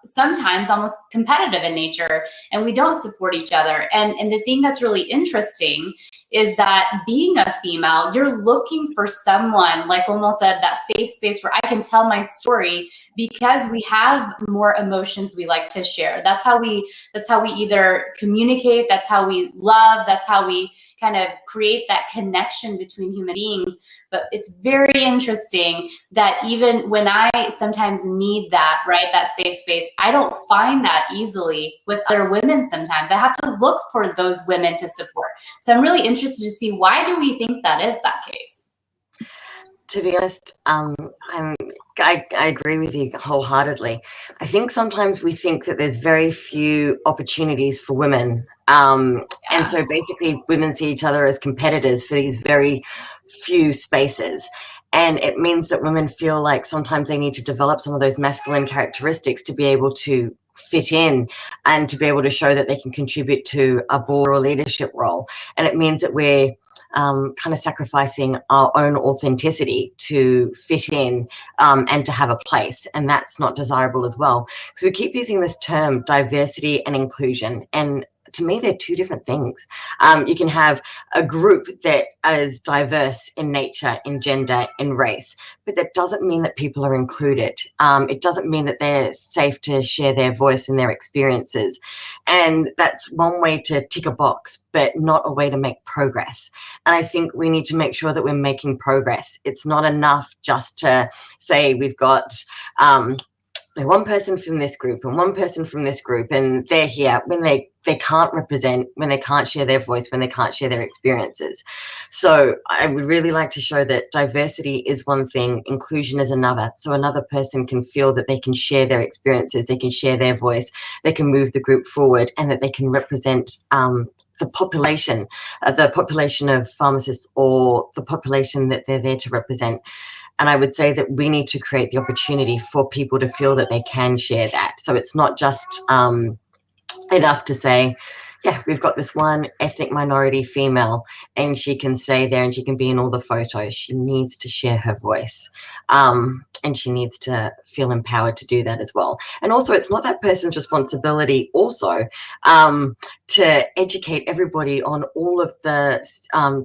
sometimes almost competitive in nature and we don't support each other? And the thing that's really interesting is that being a female, you're looking for someone, like almost said, that safe space where I can tell my story because we have more emotions we like to share. That's how we either communicate, that's how we love, that's how we kind of create that connection between human beings. But it's very interesting that even when I sometimes need that, right, that safe space, I don't find that easily with other women sometimes. I have to look for those women to support. So I'm really interested to see, why do we think that is that case? To be honest, I agree with you wholeheartedly. I think sometimes we think that there's very few opportunities for women. And so basically women see each other as competitors for these very few spaces. And it means that women feel like sometimes they need to develop some of those masculine characteristics to be able to fit in and to be able to show that they can contribute to a board or leadership role. And it means that we're kind of sacrificing our own authenticity to fit in and to have a place. And that's not desirable as well. Because we keep using this term diversity and inclusion. And to me, they're two different things. You can have a group that is diverse in nature, in gender, in race, but that doesn't mean that people are included. It doesn't mean that they're safe to share their voice and their experiences. And that's one way to tick a box, but not a way to make progress. And I think we need to make sure that we're making progress. It's not enough just to say we've got one person from this group and one person from this group, and they're here when they can't represent, when they can't share their voice, when they can't share their experiences. So I would really like to show that diversity is one thing, inclusion is another. So another person can feel that they can share their experiences, they can share their voice, they can move the group forward, and that they can represent the population of pharmacists, or the population that they're there to represent. And I would say that we need to create the opportunity for people to feel that they can share that. So it's not just enough to say, yeah, we've got this one ethnic minority female and she can stay there and she can be in all the photos. She needs to share her voice. And she needs to feel empowered to do that as well. And also, it's not that person's responsibility also to educate everybody on all of the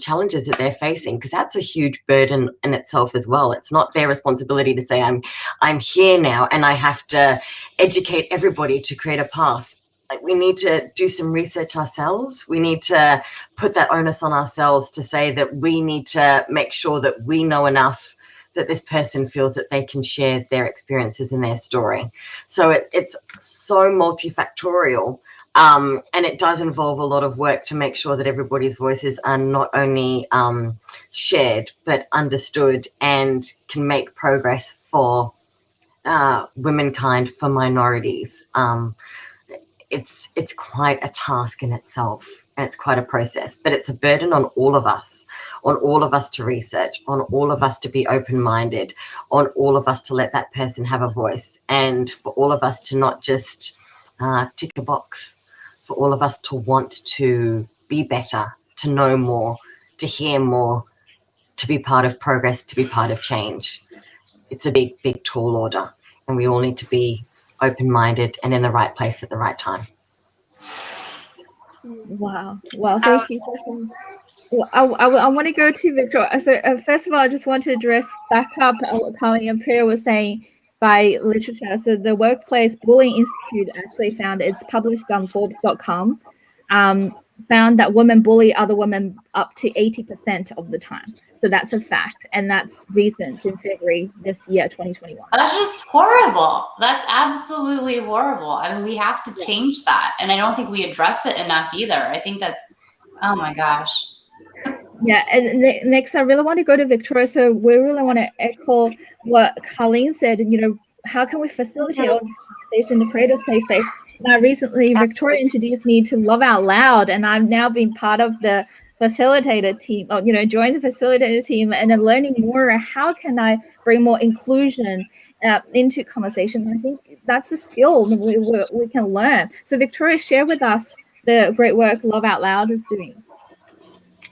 challenges that they're facing, because that's a huge burden in itself as well. It's not their responsibility to say, I'm here now and I have to educate everybody to create a path. like we need to do some research ourselves. We need to put that onus on ourselves to say that we need to make sure that we know enough that this person feels that they can share their experiences and their story. So it's so multifactorial, and it does involve a lot of work to make sure that everybody's voices are not only shared but understood and can make progress for womankind, for minorities. It's quite a task in itself, and it's quite a process, but it's a burden on all of us to research, on all of us to be open-minded, on all of us to let that person have a voice, and for all of us to not just tick a box, for all of us to want to be better, to know more, to hear more, to be part of progress, to be part of change. It's a big, big, tall order, and we all need to be open-minded and in the right place at the right time. Wow. Well, thank you. I want to go to Victoria. So first of all, I just want to address back up what Carly and Priya was saying by literature. So the Workplace Bullying Institute actually found, it's published on Forbes.com, found that women bully other women up to 80% of the time. So that's a fact, and that's recent in February this year, 2021. That's just horrible. That's absolutely horrible. I mean, we have to change that, and I don't think we address it enough either. I think that's, oh my gosh. Yeah, and next, I really want to go to Victoria. So we really want to echo what Colleen said. You know, how can we facilitate organization to create a safe space? Now, recently, Victoria introduced me to Love Out Loud, and I've now been part of the facilitator team, or, you know, joined the facilitator team, and then learning more. How can I bring more inclusion into conversation? I think that's a skill we can learn. So, Victoria, share with us the great work Love Out Loud is doing.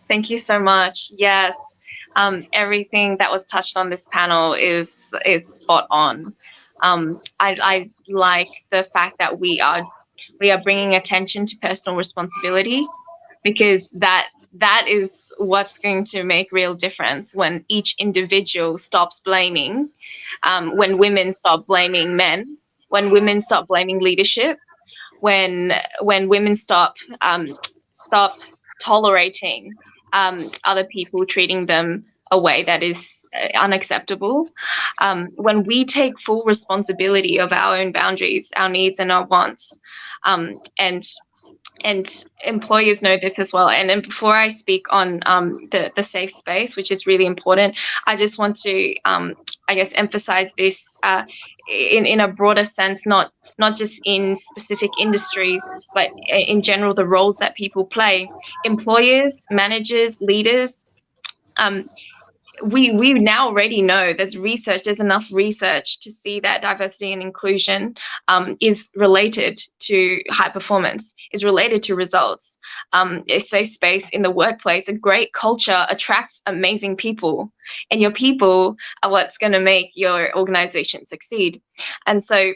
Thank you so much. Yes, everything that was touched on this panel is spot on. I like the fact that we are bringing attention to personal responsibility, because that is what's going to make real difference when each individual stops blaming, when women stop blaming men, when women stop blaming leadership, when women stop tolerating other people treating them a way that is unacceptable. When we take full responsibility of our own boundaries, our needs and our wants, and employers know this as well. And then before I speak on the safe space, which is really important, I just want to, I guess, emphasize this in a broader sense, not just in specific industries, but in general, the roles that people play. Employers, managers, leaders, we now already know there's enough research to see that diversity and inclusion is related to high performance, is related to results. A safe space in the workplace, a great culture attracts amazing people, and your people are what's going to make your organization succeed. And so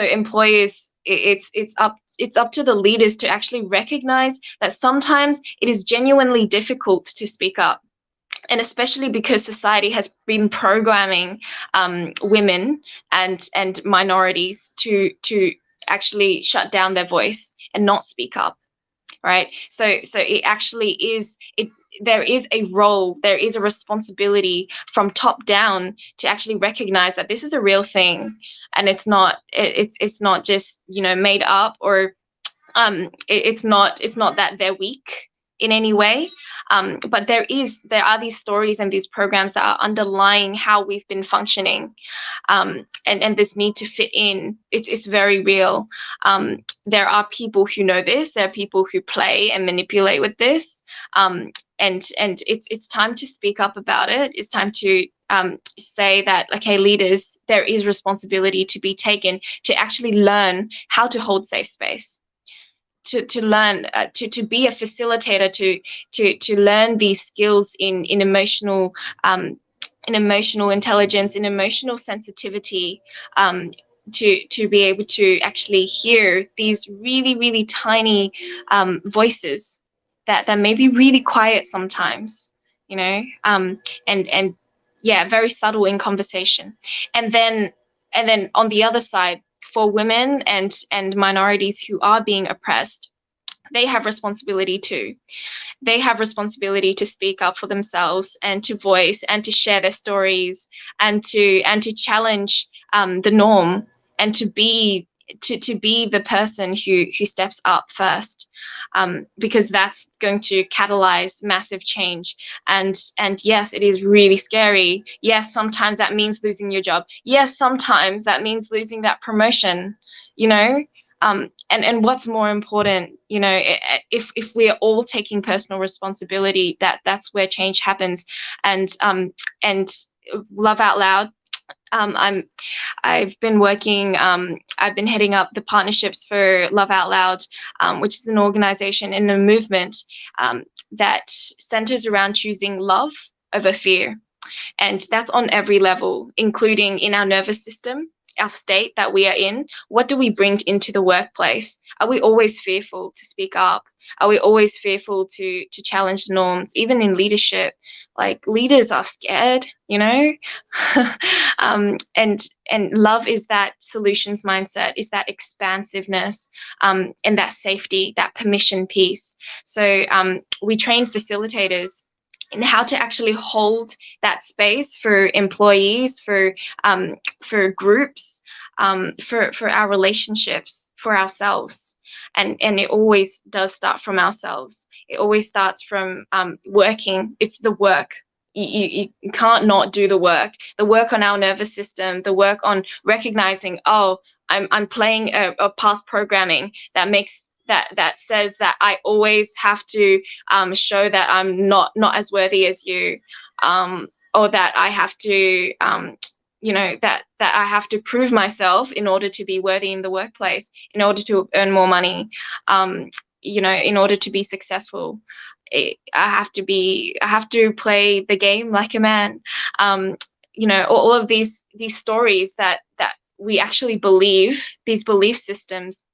employers, it's up to the leaders to actually recognize that sometimes it is genuinely difficult to speak up. And especially because society has been programming women and minorities to actually shut down their voice and not speak up, right? So it actually is, there is a role, there is a responsibility from top down to actually recognize that this is a real thing, and it's not just, you know, made up, or it's not that they're weak in any way, but there are these stories and these programs that are underlying how we've been functioning, and this need to fit in. It's very real. There are people who know this. There are people who play and manipulate with this, and it's time to speak up about it. It's time to say that, okay, leaders, there is responsibility to be taken to actually learn how to hold safe space. To learn to be a facilitator, to learn these skills in emotional intelligence, in emotional sensitivity, to be able to actually hear these really, really tiny voices that may be really quiet sometimes, you know, and yeah, very subtle in conversation. And then on the other side, for women and minorities who are being oppressed, they have responsibility too. They have responsibility to speak up for themselves and to voice and to share their stories and to challenge the norm and to be the person who steps up first, because that's going to catalyze massive change. And yes, it is really scary. Yes, sometimes that means losing your job. Yes, sometimes that means losing that promotion, you know. And what's more important, you know, if we are all taking personal responsibility, that's where change happens. And Love Out Loud, I've been working, I've been heading up the partnerships for Love Out Loud, which is an organization and a movement that centers around choosing love over fear. And that's on every level, including in our nervous system, our state that we are in. What do we bring into the workplace? Are we always fearful to speak up? Are we always fearful to challenge norms? Even in leadership, like leaders are scared, you know. And love is that solutions mindset, is that expansiveness, and that safety, that permission piece. So we train facilitators in how to actually hold that space for employees, for groups, for our relationships, for ourselves. And it always does start from ourselves. It always starts from working. It's the work. You can't not do the work on our nervous system, the work on recognizing, oh, I'm playing a past programming that makes that says that I always have to show that I'm not as worthy as you, or that I have to, you know, that I have to prove myself in order to be worthy in the workplace, in order to earn more money, you know, in order to be successful. I have to play the game like a man. You know, all of these stories that we actually believe, these belief systems,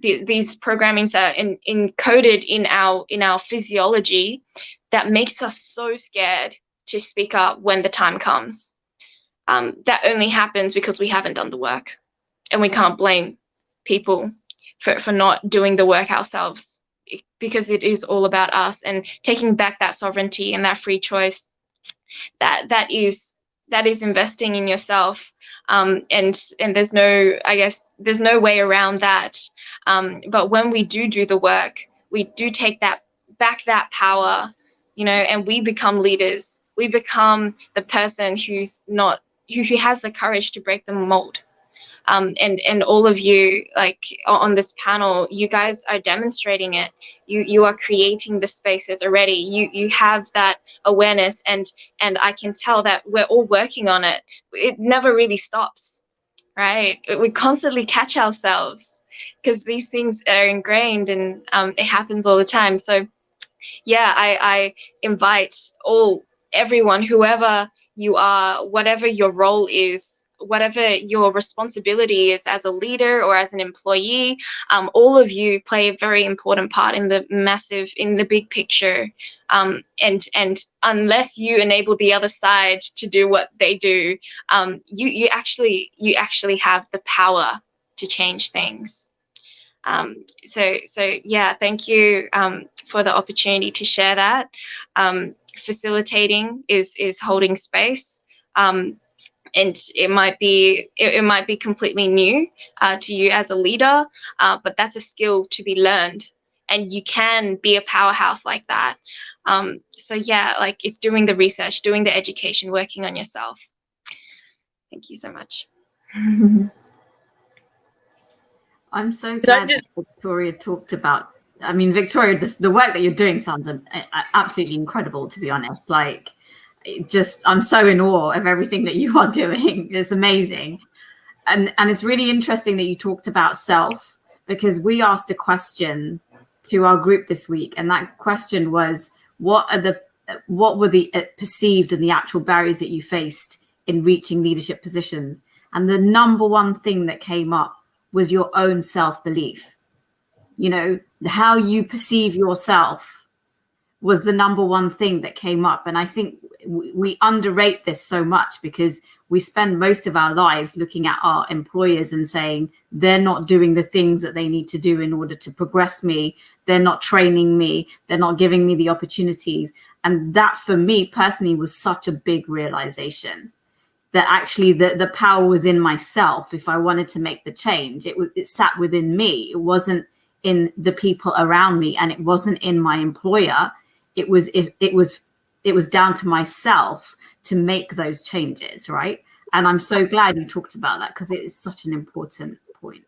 these programmings that are encoded in our physiology, that makes us so scared to speak up when the time comes. That only happens because we haven't done the work, and we can't blame people for not doing the work ourselves, because it is all about us and taking back that sovereignty and that free choice. That is investing in yourself, and there's no way around that. But when we do the work, we do take that power, you know, and we become leaders. We become the person who has the courage to break the mold. And all of you, like on this panel, you guys are demonstrating it. You are creating the spaces already. You have that awareness, and I can tell that we're all working on it. It never really stops, right? We constantly catch ourselves because these things are ingrained, and it happens all the time. So yeah, I invite everyone, whoever you are, whatever your role is, whatever your responsibility is as a leader or as an employee, all of you play a very important part in the big picture. And unless you enable the other side to do what they do, you actually have the power to change things. So yeah, thank you for the opportunity to share that. Facilitating is holding space. And it might be completely new to you as a leader, but that's a skill to be learned, and you can be a powerhouse like that. So yeah, like it's doing the research, doing the education, working on yourself. Thank you so much. I'm so glad that Victoria talked about. I mean, Victoria, the work that you're doing sounds absolutely incredible, to be honest. Like, I'm so in awe of everything that you are doing. It's amazing. And it's really interesting that you talked about self, because we asked a question to our group this week. And that question was, what were the perceived and the actual barriers that you faced in reaching leadership positions? And the number one thing that came up was your own self-belief. You know, how you perceive yourself was the number one thing that came up. And I think we underrate this so much, because we spend most of our lives looking at our employers and saying they're not doing the things that they need to do in order to progress me. They're not training me. They're not giving me the opportunities. And that for me personally was such a big realization, that actually the power was in myself. If I wanted to make the change, it sat within me. It wasn't in the people around me, and it wasn't in my employer. It was down to myself to make those changes, right? And I'm so glad you talked about that, because it is such an important point.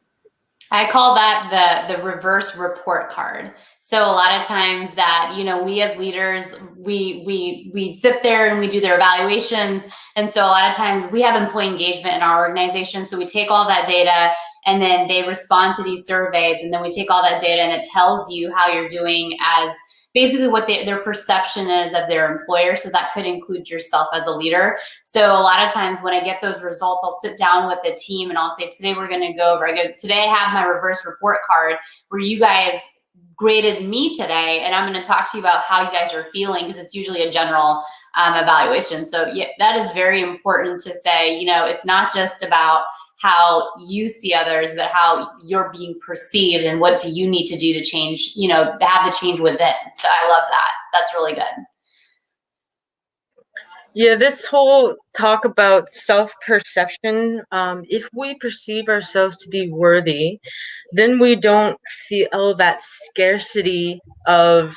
I call that the reverse report card. So a lot of times that, you know, we as leaders, we sit there and we do their evaluations. And so a lot of times we have employee engagement in our organization. So we take all that data and then they respond to these surveys. And then we take all that data and it tells you how you're doing as basically what their perception is of their employer. So that could include yourself as a leader. So a lot of times when I get those results, I'll sit down with the team and I'll say, today we're going to go over, today I have my reverse report card where you guys graded me today. And I'm going to talk to you about how you guys are feeling, because it's usually a general evaluation. So yeah, that is very important to say, you know, it's not just about how you see others, but how you're being perceived and what do you need to do to change, you know, to have the change within. So I love that. That's really good. Yeah, this whole talk about self-perception, if we perceive ourselves to be worthy, then we don't feel that scarcity of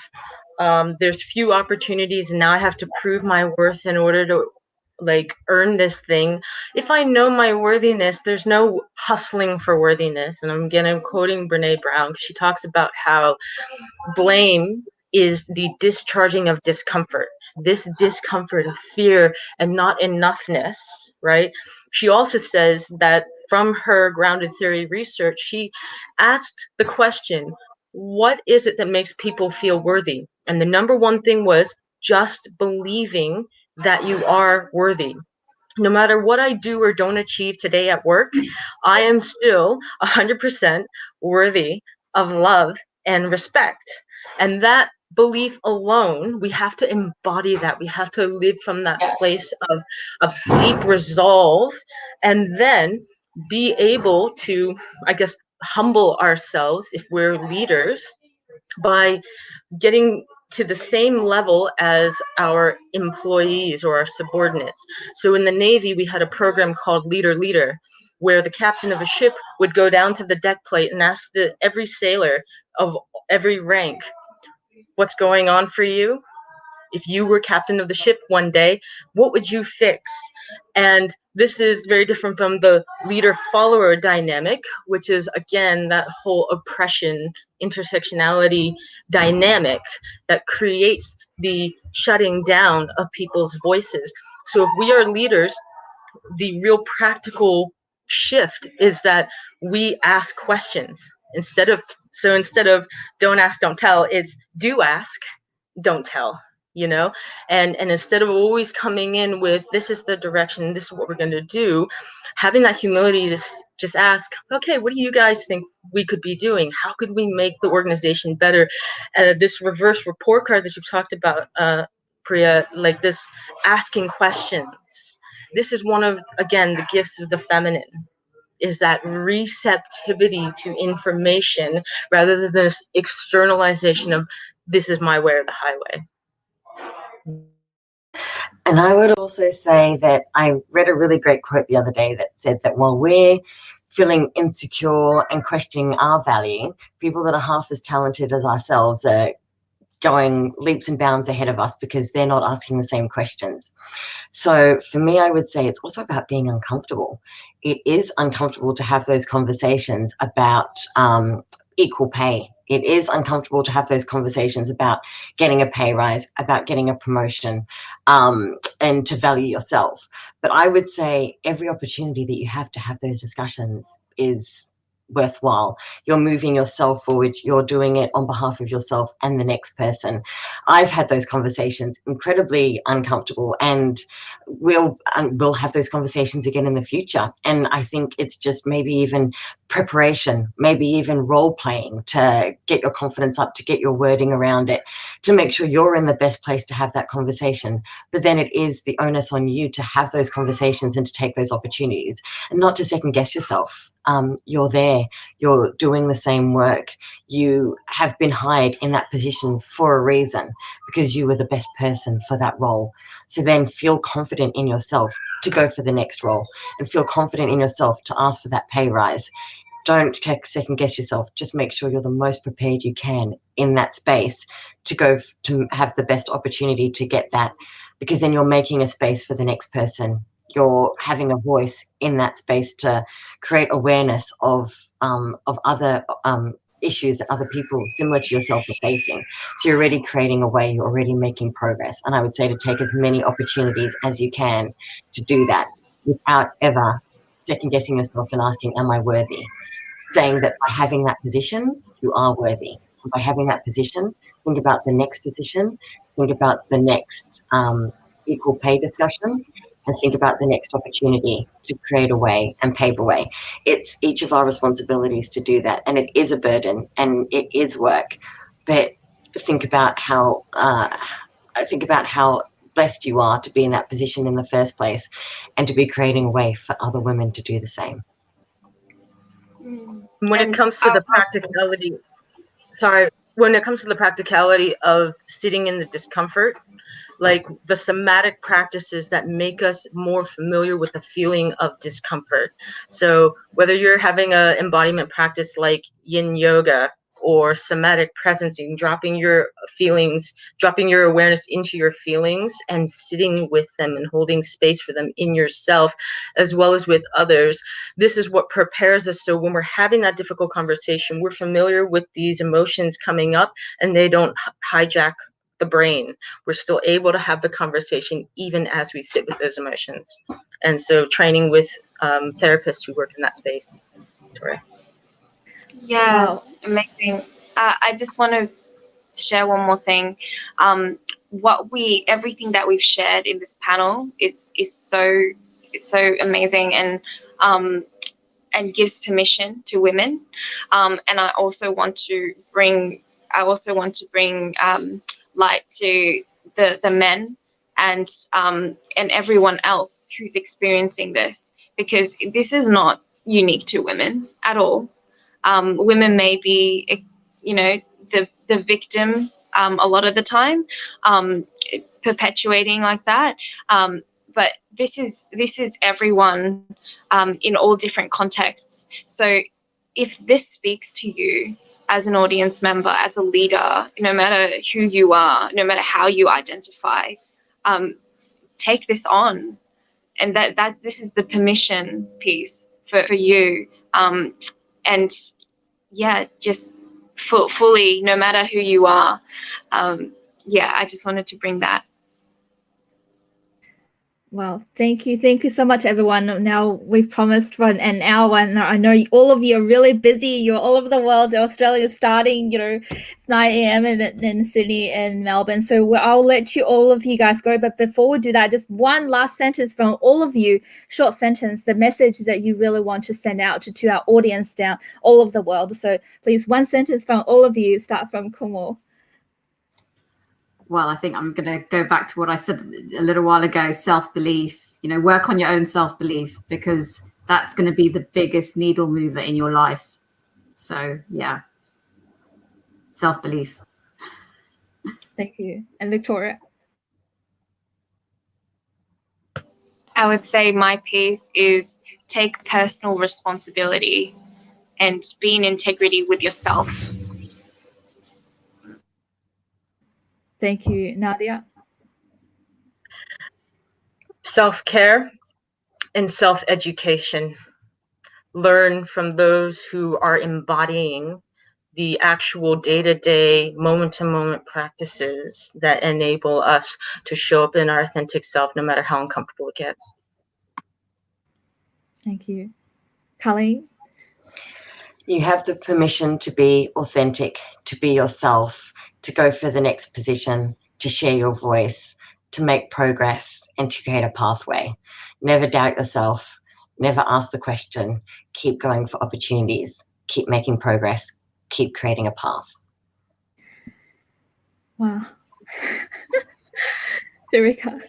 there's few opportunities and now I have to prove my worth in order to like earn this thing. If I know my worthiness, there's no hustling for worthiness. And I'm quoting Brene Brown. She talks about how blame is the discharging of discomfort, this discomfort of fear and not enoughness, right? She also says that from her grounded theory research, she asked the question, what is it that makes people feel worthy? And the number one thing was just believing that you are worthy. No matter what I do or don't achieve today at work, I am still 100% worthy of love and respect. And that belief alone, we have to embody that. We have to live from that place of deep resolve, and then be able to, I guess, humble ourselves if we're leaders by getting to the same level as our employees or our subordinates. So in the Navy, we had a program called Leader, where the captain of a ship would go down to the deck plate and ask every sailor of every rank, what's going on for you? If you were captain of the ship one day, what would you fix? And this is very different from the leader-follower dynamic, which is, again, that whole oppression, intersectionality dynamic that creates the shutting down of people's voices. So if we are leaders, the real practical shift is that we ask questions. Instead of don't ask, don't tell, it's do ask, don't tell. You know, and instead of always coming in with this is the direction, this is what we're going to do, having that humility to just ask, okay, what do you guys think we could be doing? How could we make the organization better? This reverse report card that you've talked about, Priya, like this asking questions. This is one of, again, the gifts of the feminine, is that receptivity to information rather than this externalization of this is my way or the highway. And I would also say that I read a really great quote the other day that said that while we're feeling insecure and questioning our value, people that are half as talented as ourselves are going leaps and bounds ahead of us because they're not asking the same questions. So for me, I would say it's also about being uncomfortable. It is uncomfortable to have those conversations about equal pay. It is uncomfortable to have those conversations about getting a pay rise, about getting a promotion, and to value yourself. But I would say every opportunity that you have to have those discussions is worthwhile. You're moving yourself forward. You're doing it on behalf of yourself and the next person. I've had those conversations, incredibly uncomfortable, and we'll have those conversations again in the future. And I think it's just maybe even preparation, maybe even role playing to get your confidence up, to get your wording around it, to make sure you're in the best place to have that conversation. But then it is the onus on you to have those conversations and to take those opportunities, and not to second guess yourself. You're there, you're doing the same work, you have been hired in that position for a reason, because you were the best person for that role. So then feel confident in yourself to go for the next role, and feel confident in yourself to ask for that pay rise. Don't second guess yourself. Just make sure you're the most prepared you can in that space to go to have the best opportunity to get that, because then you're making a space for the next person. You're having a voice in that space to create awareness of other issues that other people similar to yourself are facing. So you're already creating a way, you're already making progress. And I would say to take as many opportunities as you can to do that without ever second guessing yourself and asking, am I worthy? Saying that by having that position, you are worthy. And by having that position, think about the next position, think about the next equal pay discussion, and think about the next opportunity to create a way and pave a way. It's each of our responsibilities to do that, and it is a burden and it is work. But think about how blessed you are to be in that position in the first place, and to be creating a way for other women to do the same. When it comes to the practicality, when it comes to the practicality of sitting in the discomfort, like the somatic practices that make us more familiar with the feeling of discomfort. So whether you're having an embodiment practice like yin yoga or somatic presencing, dropping your feelings, dropping your awareness into your feelings and sitting with them and holding space for them in yourself as well as with others, this is what prepares us. So when we're having that difficult conversation, we're familiar with these emotions coming up and they don't hijack the brain. We're still able to have the conversation even as we sit with those emotions. And so training with therapists who work in that space. Victoria. Yeah, Wow. amazing. I just want to share one more thing. Everything that we've shared in this panel is so amazing and gives permission to women. And I also want to bring light to the men and everyone else who's experiencing this, because this is not unique to women at all. Women may be, the victim a lot of the time, perpetuating like that. But this is everyone in all different contexts. So if this speaks to you as an audience member, as a leader, no matter who you are, no matter how you identify, take this on. And that this is the permission piece for you. And yeah, just fully, no matter who you are. I just wanted to bring that. Well, thank you so much, everyone. Now we've promised for an hour, and I know all of you are really busy. You're all over the world. Australia is starting, it's 9 a.m. in Sydney and Melbourne. So I'll let all of you guys go. But before we do that, just one last sentence from all of you, short sentence, the message that you really want to send out to our audience down all over the world. So please, one sentence from all of you. Start from Kumul. Well, I think I'm going to go back to what I said a little while ago, self-belief. Work on your own self-belief, because that's going to be the biggest needle mover in your life. So, yeah, self-belief. Thank you. And Victoria? I would say my piece is take personal responsibility and be in integrity with yourself. Thank you. Nadia? Self-care and self-education. Learn from those who are embodying the actual day-to-day, moment-to-moment practices that enable us to show up in our authentic self, no matter how uncomfortable it gets. Thank you. Colleen? You have the permission to be authentic, to be yourself, to go for the next position, to share your voice, to make progress, and to create a pathway. Never doubt yourself. Never ask the question. Keep going for opportunities. Keep making progress. Keep creating a path. Wow. Jerika.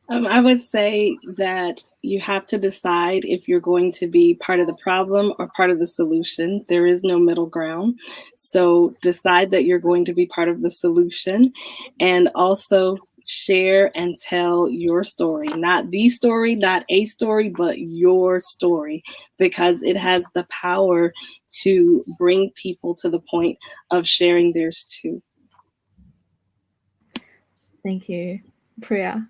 I would say that you have to decide if you're going to be part of the problem or part of the solution. There is no middle ground. So decide that you're going to be part of the solution, and also share and tell your story, not the story, not a story, but your story, because it has the power to bring people to the point of sharing theirs too. Thank you, Priya.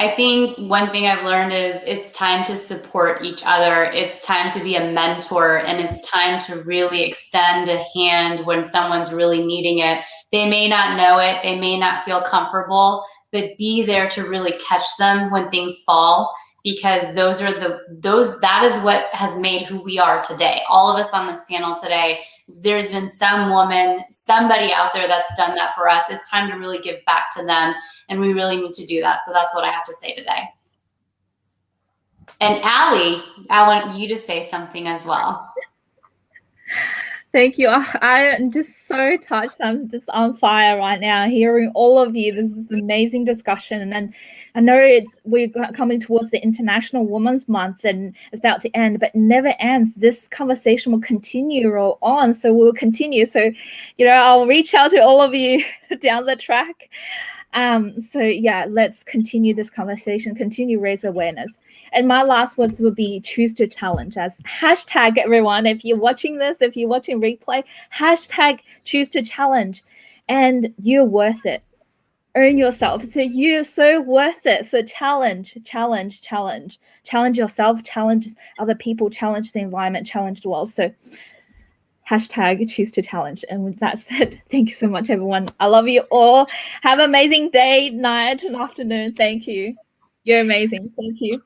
I think one thing I've learned is it's time to support each other. It's time to be a mentor, and it's time to really extend a hand when someone's really needing it. They may not know it, they may not feel comfortable, but be there to really catch them when things fall, because that is what has made who we are today. All of us on this panel today, there's been some woman, somebody out there that's done that for us. It's time to really give back to them, and we really need to do that. So that's what I have to say today. And Allie, I want you to say something as well. Thank you. I'm just so touched. I'm just on fire right now, hearing all of you. This is an amazing discussion. And I know we're coming towards the International Women's Month and it's about to end, but it never ends. This conversation will continue on. So we'll continue. So, I'll reach out to all of you down the track. So yeah, let's continue this conversation, continue raise awareness. And my last words would be choose to challenge as hashtag everyone. If you're watching this, if you're watching replay, hashtag choose to challenge, and you're worth it. Earn yourself. So you're so worth it. So challenge yourself, challenge other people, challenge the environment, challenge the world. So hashtag choose to challenge. And with that said, thank you so much, everyone. I love you all. Have an amazing day, night, and afternoon. Thank you. You're amazing. Thank you.